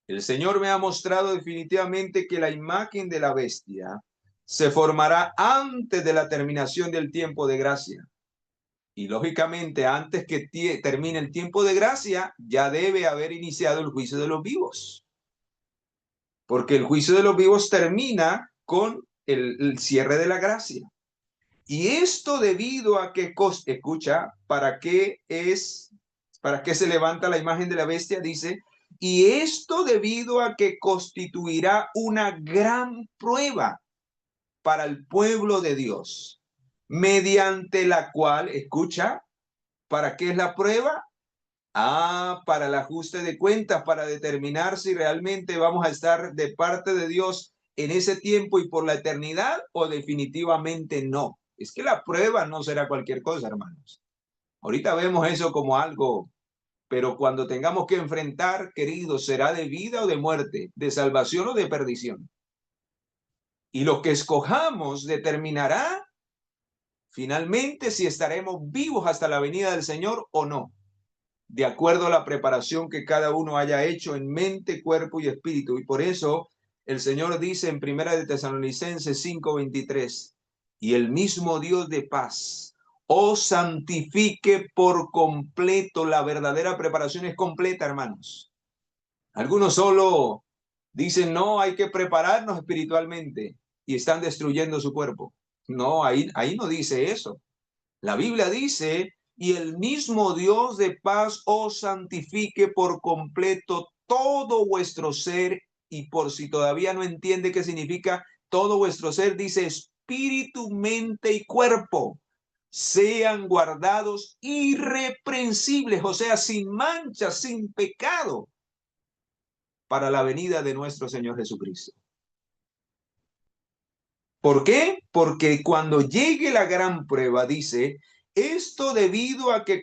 Speaker 1: El Señor me ha mostrado definitivamente que la imagen de la bestia se formará antes de la terminación del tiempo de gracia. Y lógicamente, antes que termine el tiempo de gracia, ya debe haber iniciado el juicio de los vivos. Porque el juicio de los vivos termina con el cierre de la gracia. Y esto debido a que, escucha, ¿para qué se levanta la imagen de la bestia? Dice, y esto debido a que constituirá una gran prueba para el pueblo de Dios, mediante la cual, escucha, ¿para qué es la prueba? Para el ajuste de cuentas, para determinar si realmente vamos a estar de parte de Dios en ese tiempo y por la eternidad, o definitivamente no. Es que la prueba no será cualquier cosa, hermanos. Ahorita vemos eso como algo, pero cuando tengamos que enfrentar, queridos, será de vida o de muerte, de salvación o de perdición. Y lo que escojamos determinará finalmente si estaremos vivos hasta la venida del Señor o no, de acuerdo a la preparación que cada uno haya hecho en mente, cuerpo y espíritu. Y por eso el Señor dice en 1 de Tesalonicenses 5:23, y el mismo Dios de paz os santifique por completo. La verdadera preparación es completa, hermanos. Algunos solo dicen, no, hay que prepararnos espiritualmente, y están destruyendo su cuerpo. No, ahí no dice eso. La Biblia dice, y el mismo Dios de paz os santifique por completo todo vuestro ser. Y por si todavía no entiende qué significa todo vuestro ser, dice espíritu, mente y cuerpo sean guardados irreprensibles, o sea, sin mancha, sin pecado, para la venida de nuestro Señor Jesucristo. ¿Por qué? Porque cuando llegue la gran prueba, dice, esto debido a que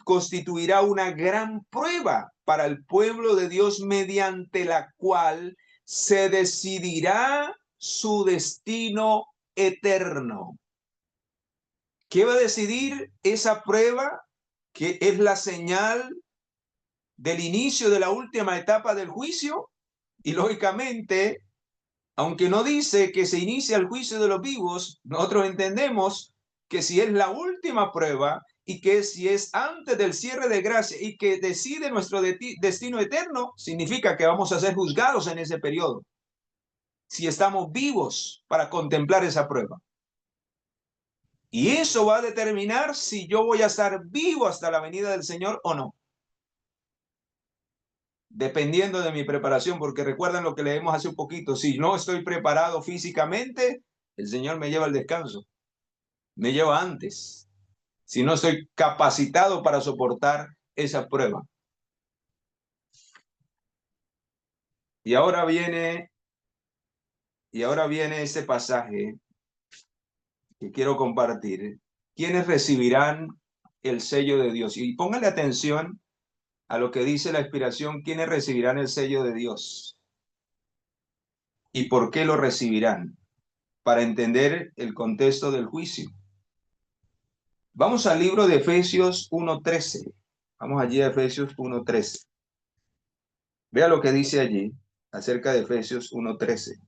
Speaker 1: constituirá una gran prueba para el pueblo de Dios, mediante la cual se decidirá su destino eterno. ¿Qué va a decidir esa prueba? Que es la señal del inicio de la última etapa del juicio. Y lógicamente, aunque no dice que se inicia el juicio de los vivos, nosotros entendemos que si es la última prueba y que si es antes del cierre de gracia y que decide nuestro destino eterno, significa que vamos a ser juzgados en ese periodo, si estamos vivos para contemplar esa prueba. Y eso va a determinar si yo voy a estar vivo hasta la venida del Señor o no, dependiendo de mi preparación, porque recuerdan lo que leemos hace un poquito, si no estoy preparado físicamente, el Señor me lleva al descanso, me lleva antes, si no estoy capacitado para soportar esa prueba. Y ahora viene este pasaje que quiero compartir. ¿Quiénes recibirán el sello de Dios? Y póngale atención a lo que dice la inspiración, ¿quiénes recibirán el sello de Dios? ¿Y por qué lo recibirán? Para entender el contexto del juicio. Vamos al libro de Efesios 1:13. Vamos allí a Efesios 1:13. Vea lo que dice allí acerca de Efesios 1:13.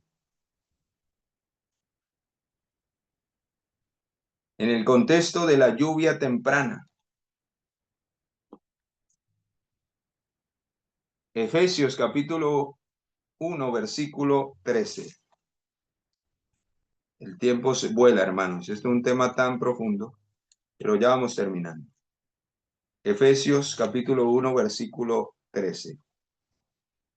Speaker 1: En el contexto de la lluvia temprana. Efesios capítulo 1, versículo 13. El tiempo se vuela, hermanos. Este es un tema tan profundo, pero ya vamos terminando. Efesios capítulo 1, versículo 13.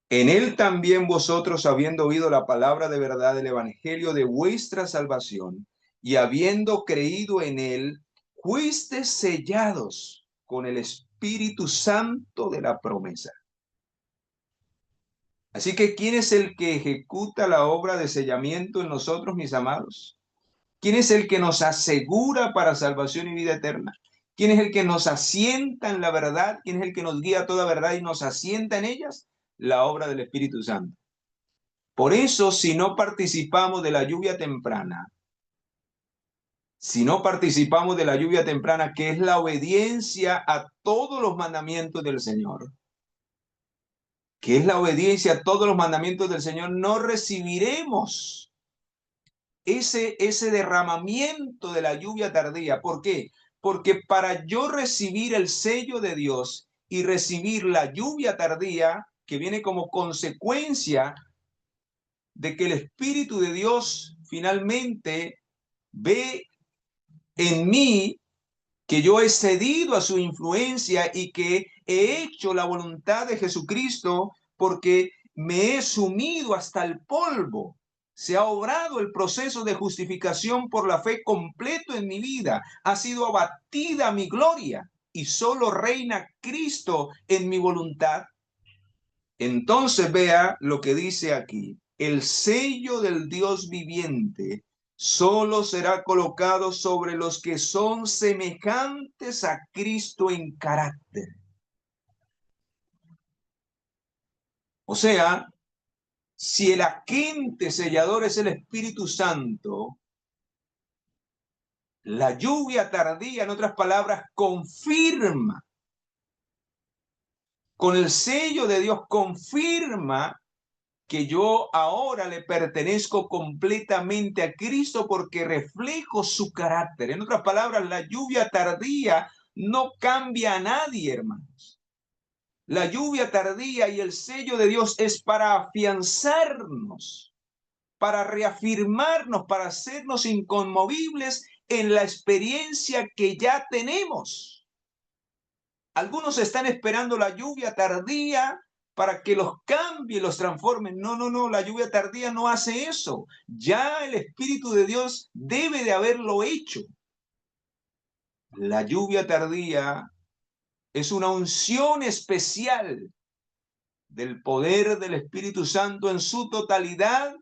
Speaker 1: En él también vosotros, habiendo oído la palabra de verdad del evangelio de vuestra salvación, y habiendo creído en él, fuisteis sellados con el Espíritu Santo de la promesa. Así que, ¿quién es el que ejecuta la obra de sellamiento en nosotros, mis amados? ¿Quién es el que nos asegura para salvación y vida eterna? ¿Quién es el que nos asienta en la verdad? ¿Quién es el que nos guía a toda verdad y nos asienta en ellas? La obra del Espíritu Santo. Por eso, si no participamos de la lluvia temprana, que es la obediencia a todos los mandamientos del Señor, no recibiremos ese derramamiento de la lluvia tardía. ¿Por qué? Porque para yo recibir el sello de Dios y recibir la lluvia tardía, que viene como consecuencia de que el Espíritu de Dios finalmente ve en mí que yo he cedido a su influencia y que he hecho la voluntad de Jesucristo porque me he sumido hasta el polvo. Se ha obrado el proceso de justificación por la fe completo en mi vida. Ha sido abatida mi gloria y solo reina Cristo en mi voluntad. Entonces vea lo que dice aquí. El sello del Dios viviente solo será colocado sobre los que son semejantes a Cristo en carácter. O sea, si el agente sellador es el Espíritu Santo, la lluvia tardía, en otras palabras, confirma, con el sello de Dios, confirma que yo ahora le pertenezco completamente a Cristo porque reflejo su carácter. En otras palabras, la lluvia tardía no cambia a nadie, hermanos. La lluvia tardía y el sello de Dios es para afianzarnos, para reafirmarnos, para hacernos inconmovibles en la experiencia que ya tenemos. Algunos están esperando la lluvia tardía para que los cambie, los transforme. No, la lluvia tardía no hace eso. Ya el Espíritu de Dios debe de haberlo hecho. La lluvia tardía es una unción especial del poder del Espíritu Santo en su totalidad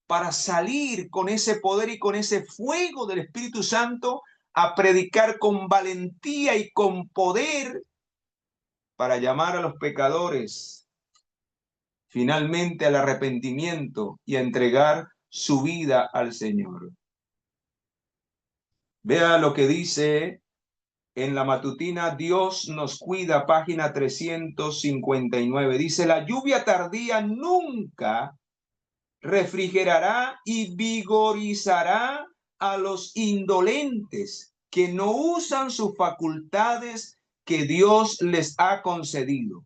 Speaker 1: para salir con ese poder y con ese fuego del Espíritu Santo a predicar con valentía y con poder para llamar a los pecadores finalmente al arrepentimiento y a entregar su vida al Señor. Vea lo que dice en la matutina Dios nos cuida, página 359. Dice, la lluvia tardía nunca refrigerará y vigorizará a los indolentes que no usan sus facultades que Dios les ha concedido.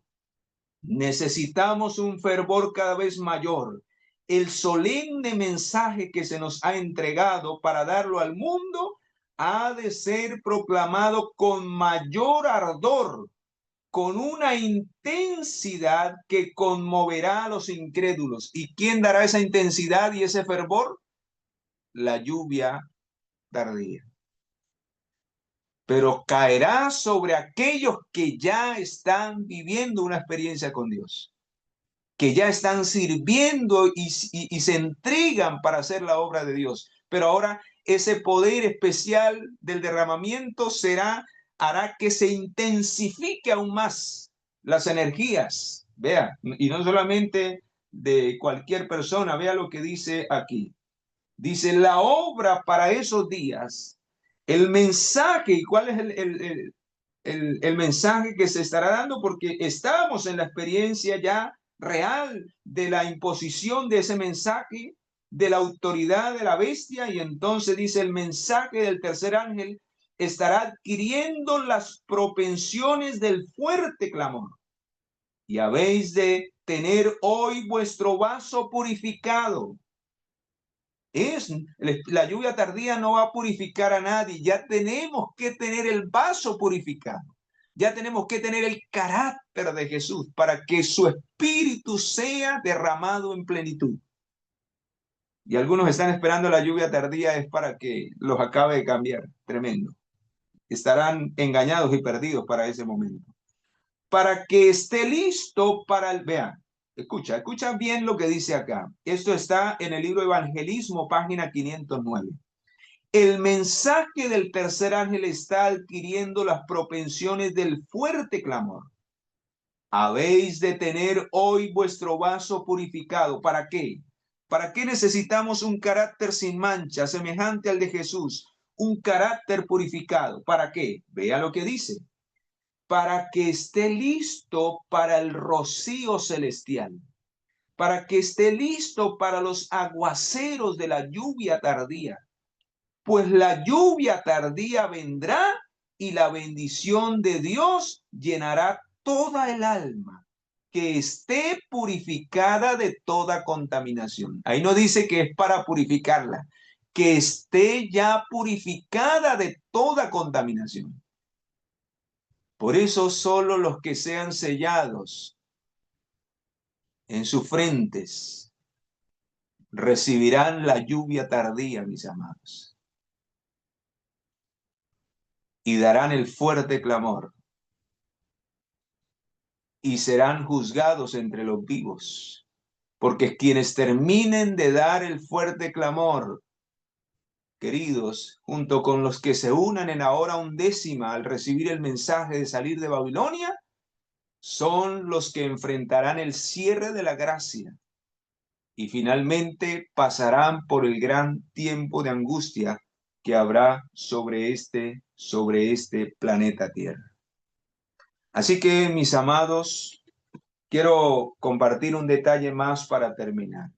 Speaker 1: Necesitamos un fervor cada vez mayor. El solemne mensaje que se nos ha entregado para darlo al mundo ha de ser proclamado con mayor ardor, con una intensidad que conmoverá a los incrédulos. ¿Y quién dará esa intensidad y ese fervor? La lluvia tardía. Pero caerá sobre aquellos que ya están viviendo una experiencia con Dios, que ya están sirviendo y se entregan para hacer la obra de Dios. Pero ahora ese poder especial del derramamiento hará que se intensifique aún más las energías. Vea, y no solamente de cualquier persona, vea lo que dice aquí. Dice, la obra para esos días, el mensaje, ¿y cuál es el mensaje que se estará dando? Porque estamos en la experiencia ya real de la imposición de ese mensaje, de la autoridad de la bestia, y entonces dice, el mensaje del tercer ángel estará adquiriendo las propensiones del fuerte clamor. Y habéis de tener hoy vuestro vaso purificado. La lluvia tardía no va a purificar a nadie. Ya tenemos que tener el vaso purificado. Ya tenemos que tener el carácter de Jesús para que su espíritu sea derramado en plenitud. Y algunos están esperando la lluvia tardía es para que los acabe de cambiar. Tremendo. Estarán engañados y perdidos para ese momento. Para que esté listo para el... Vean, escucha bien lo que dice acá. Esto está en el libro Evangelismo, página 509. El mensaje del tercer ángel está adquiriendo las propensiones del fuerte clamor. Habéis de tener hoy vuestro vaso purificado. ¿Para qué? ¿Para qué necesitamos un carácter sin mancha, semejante al de Jesús? Un carácter purificado. ¿Para qué? Vea lo que dice. Para que esté listo para el rocío celestial. Para que esté listo para los aguaceros de la lluvia tardía. Pues la lluvia tardía vendrá y la bendición de Dios llenará toda el alma que esté purificada de toda contaminación. Ahí no dice que es para purificarla, que esté ya purificada de toda contaminación. Por eso solo los que sean sellados en sus frentes recibirán la lluvia tardía, mis amados. Y darán el fuerte clamor, y serán juzgados entre los vivos, porque quienes terminen de dar el fuerte clamor, queridos, junto con los que se unan en la hora 11 al recibir el mensaje de salir de Babilonia, son los que enfrentarán el cierre de la gracia y finalmente pasarán por el gran tiempo de angustia que habrá sobre este planeta Tierra. Así que, mis amados, quiero compartir un detalle más para terminar.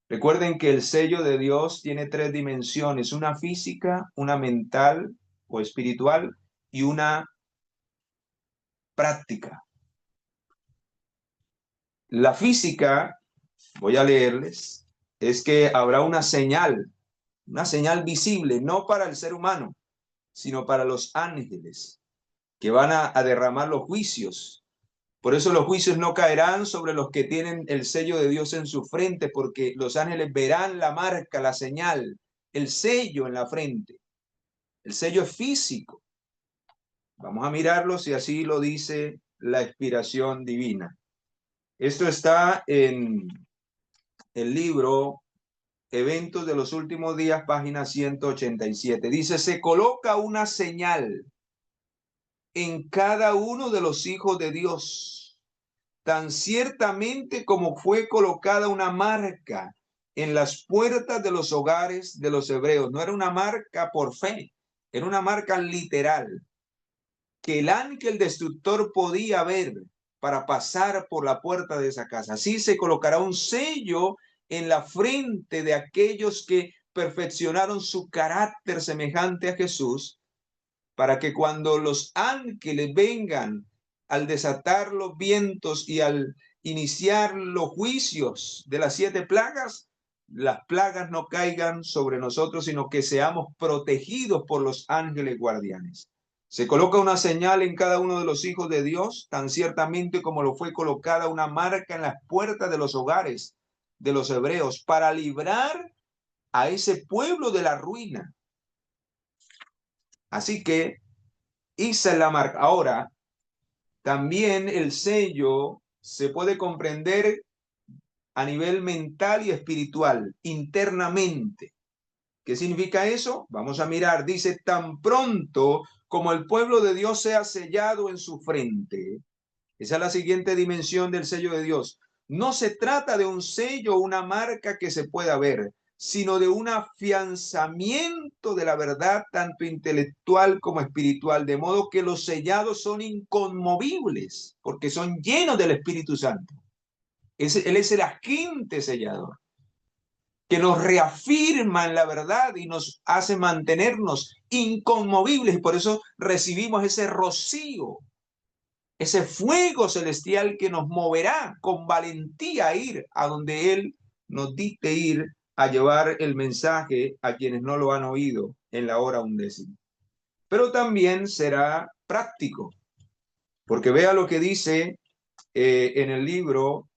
Speaker 1: Recuerden que el sello de Dios tiene 3 dimensiones, una física, una mental o espiritual y una práctica. La física, voy a leerles, es que habrá una señal visible, no para el ser humano, sino para los ángeles, que van a derramar los juicios. Por eso los juicios no caerán sobre los que tienen el sello de Dios en su frente, porque los ángeles verán la marca, la señal, el sello en la frente. El sello es físico. Vamos a mirarlo si así lo dice la inspiración divina. Esto está en el libro Eventos de los Últimos Días, página 187. Dice, se coloca una señal en cada uno de los hijos de Dios, tan ciertamente como fue colocada una marca en las puertas de los hogares de los hebreos. No era una marca por fe, era una marca literal. que el ángel destructor podía ver para pasar por la puerta de esa casa. Así se colocará un sello en la frente de aquellos que perfeccionaron su carácter semejante a Jesús, para que cuando los ángeles vengan al desatar los vientos y al iniciar los juicios de las 7 plagas, las plagas no caigan sobre nosotros, sino que seamos protegidos por los ángeles guardianes. Se coloca una señal en cada uno de los hijos de Dios, tan ciertamente como lo fue colocada una marca en las puertas de los hogares de los hebreos, para librar a ese pueblo de la ruina. Así que esa es la marca. Ahora, también el sello se puede comprender a nivel mental y espiritual, internamente. ¿Qué significa eso? Vamos a mirar. Dice, tan pronto como el pueblo de Dios sea sellado en su frente. Esa es la siguiente dimensión del sello de Dios. No se trata de un sello o una marca que se pueda ver, sino de un afianzamiento de la verdad, tanto intelectual como espiritual, de modo que los sellados son inconmovibles, porque son llenos del Espíritu Santo. Él es el agente sellador, que nos reafirma en la verdad y nos hace mantenernos inconmovibles, y por eso recibimos ese rocío, ese fuego celestial que nos moverá con valentía a ir a donde Él nos dicte ir, a llevar el mensaje a quienes no lo han oído en la hora 11. Pero también será práctico, porque vea lo que dice en el libro,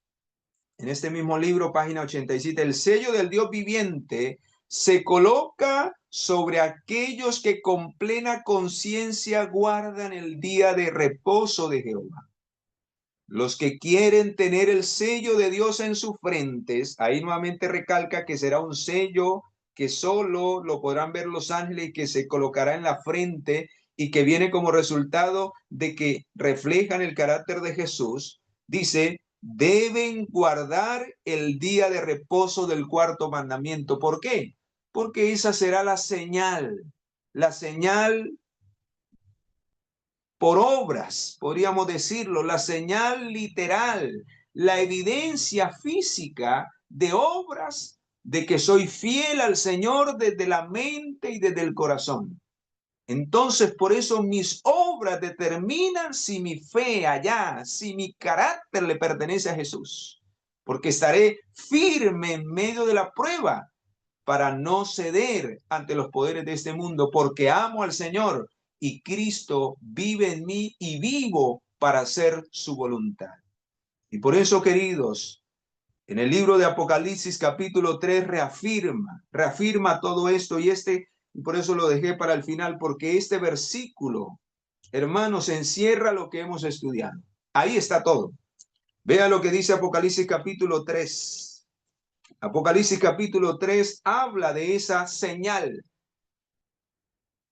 Speaker 1: en este mismo libro, página 87, el sello del Dios viviente se coloca sobre aquellos que con plena conciencia guardan el día de reposo de Jehová. Los que quieren tener el sello de Dios en sus frentes, ahí nuevamente recalca que será un sello que solo lo podrán ver los ángeles y que se colocará en la frente y que viene como resultado de que reflejan el carácter de Jesús. Dice, deben guardar el día de reposo del 4º mandamiento. ¿Por qué? Porque esa será la señal por obras, podríamos decirlo, la señal literal, la evidencia física de obras de que soy fiel al Señor desde la mente y desde el corazón. Entonces, por eso mis obras determinan si mi fe allá, si mi carácter le pertenece a Jesús, porque estaré firme en medio de la prueba para no ceder ante los poderes de este mundo, porque amo al Señor y Cristo vive en mí y vivo para hacer su voluntad. Y por eso, queridos, en el libro de Apocalipsis capítulo 3 reafirma todo esto, y por eso lo dejé para el final, porque este versículo, hermanos, encierra lo que hemos estudiado. Ahí está todo. Vea lo que dice Apocalipsis capítulo 3. Apocalipsis capítulo 3 habla de esa señal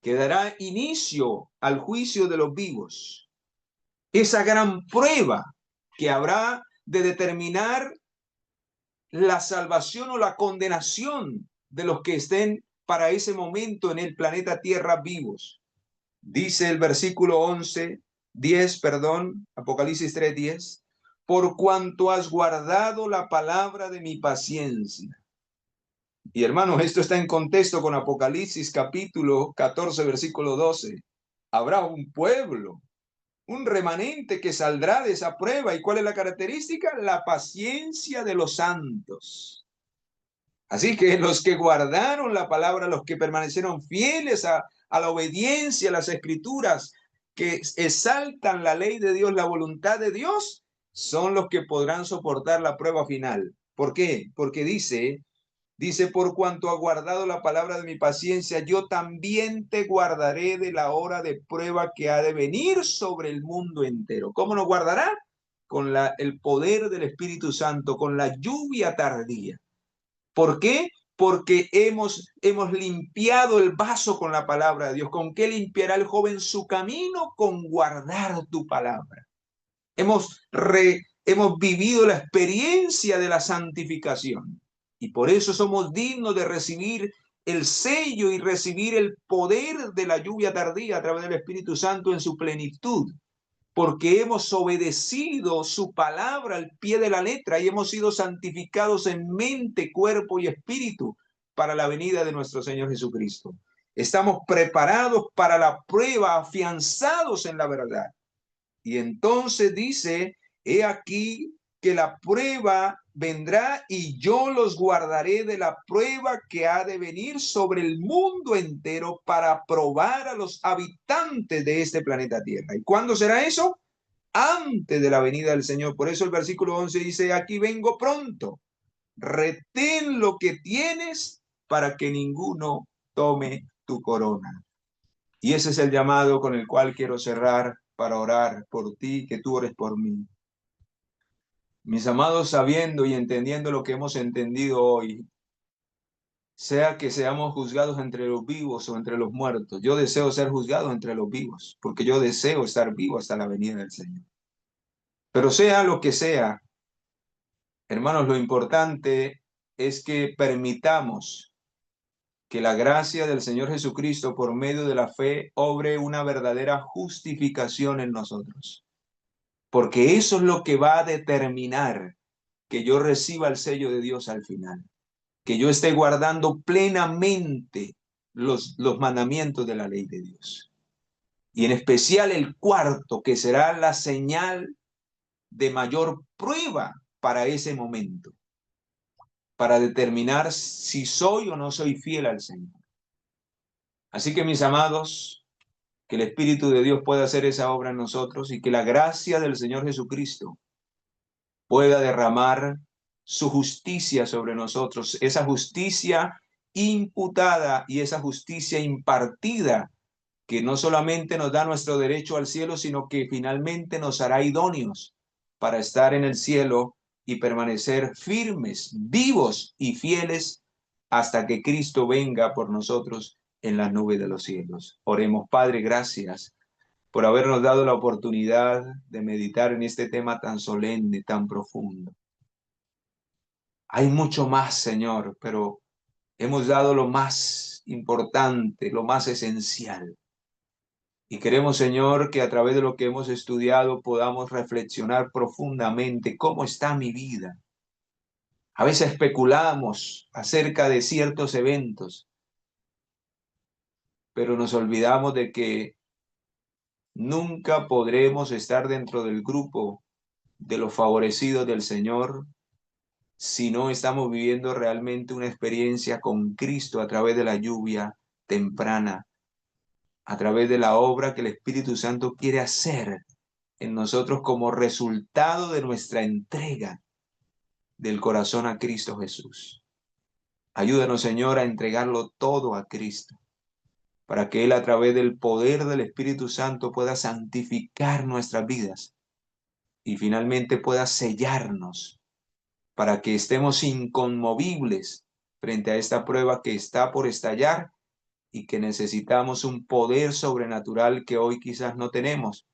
Speaker 1: que dará inicio al juicio de los vivos. Esa gran prueba que habrá de determinar la salvación o la condenación de los que estén para ese momento en el planeta Tierra vivos. Dice el versículo 10, Apocalipsis 3:10, por cuanto has guardado la palabra de mi paciencia. Y hermanos, esto está en contexto con Apocalipsis capítulo 14, versículo 12. Habrá un pueblo, un remanente que saldrá de esa prueba. ¿Y cuál es la característica? La paciencia de los santos. Así que los que guardaron la palabra, los que permanecieron fieles a la obediencia a las escrituras, que exaltan la ley de Dios, la voluntad de Dios, son los que podrán soportar la prueba final. ¿Por qué? Porque dice, por cuanto ha guardado la palabra de mi paciencia, yo también te guardaré de la hora de prueba que ha de venir sobre el mundo entero. ¿Cómo nos guardará? Con el poder del Espíritu Santo, con la lluvia tardía. ¿Por qué? Porque hemos limpiado el vaso con la palabra de Dios. ¿Con qué limpiará el joven su camino? Con guardar tu palabra. Hemos vivido la experiencia de la santificación. Y por eso somos dignos de recibir el sello y recibir el poder de la lluvia tardía a través del Espíritu Santo en su plenitud, porque hemos obedecido su palabra al pie de la letra y hemos sido santificados en mente, cuerpo y espíritu para la venida de nuestro Señor Jesucristo. Estamos preparados para la prueba, afianzados en la verdad. Y entonces dice, he aquí que la prueba vendrá y yo los guardaré de la prueba que ha de venir sobre el mundo entero para probar a los habitantes de este planeta Tierra. ¿Y cuándo será eso? Antes de la venida del Señor. Por eso el versículo 11 dice, aquí vengo pronto. Retén lo que tienes para que ninguno tome tu corona. Y ese es el llamado con el cual quiero cerrar para orar por ti, que tú ores por mí. Mis amados, sabiendo y entendiendo lo que hemos entendido hoy, sea que seamos juzgados entre los vivos o entre los muertos, yo deseo ser juzgado entre los vivos, porque yo deseo estar vivo hasta la venida del Señor. Pero sea lo que sea, hermanos, lo importante es que permitamos que la gracia del Señor Jesucristo por medio de la fe obre una verdadera justificación en nosotros. Porque eso es lo que va a determinar que yo reciba el sello de Dios al final. Que yo esté guardando plenamente los mandamientos de la ley de Dios. Y en especial el cuarto, que será la señal de mayor prueba para ese momento. Para determinar si soy o no soy fiel al Señor. Así que mis amados, que el Espíritu de Dios pueda hacer esa obra en nosotros y que la gracia del Señor Jesucristo pueda derramar su justicia sobre nosotros, esa justicia imputada y esa justicia impartida que no solamente nos da nuestro derecho al cielo, sino que finalmente nos hará idóneos para estar en el cielo y permanecer firmes, vivos y fieles hasta que Cristo venga por nosotros en las nubes de los cielos. Oremos, Padre, gracias por habernos dado la oportunidad de meditar en este tema tan solemne, tan profundo. Hay mucho más, Señor, pero hemos dado lo más importante, lo más esencial. Y queremos, Señor, que a través de lo que hemos estudiado podamos reflexionar profundamente cómo está mi vida. A veces especulamos acerca de ciertos eventos, pero nos olvidamos de que nunca podremos estar dentro del grupo de los favorecidos del Señor si no estamos viviendo realmente una experiencia con Cristo a través de la lluvia temprana, a través de la obra que el Espíritu Santo quiere hacer en nosotros como resultado de nuestra entrega del corazón a Cristo Jesús. Ayúdanos, Señor, a entregarlo todo a Cristo, para que Él a través del poder del Espíritu Santo pueda santificar nuestras vidas y finalmente pueda sellarnos para que estemos inconmovibles frente a esta prueba que está por estallar y que necesitamos un poder sobrenatural que hoy quizás no tenemos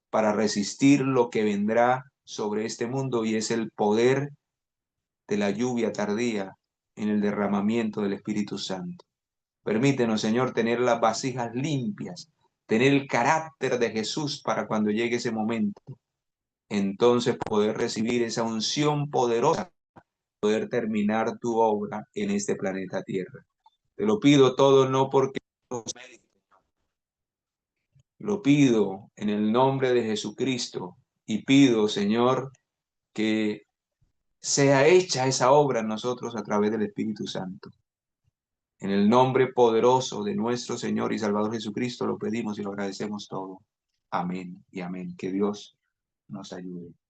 Speaker 1: para resistir lo que vendrá sobre este mundo, y es el poder de la lluvia tardía en el derramamiento del Espíritu Santo. Permítenos, Señor, tener las vasijas limpias, tener el carácter de Jesús para cuando llegue ese momento. Entonces poder recibir esa unción poderosa, poder terminar tu obra en este planeta Tierra. Te lo pido todo no porque lo pido en el nombre de Jesucristo y pido, Señor, que sea hecha esa obra en nosotros a través del Espíritu Santo. En el nombre poderoso de nuestro Señor y Salvador Jesucristo lo pedimos y lo agradecemos todo. Amén y amén. Que Dios nos ayude.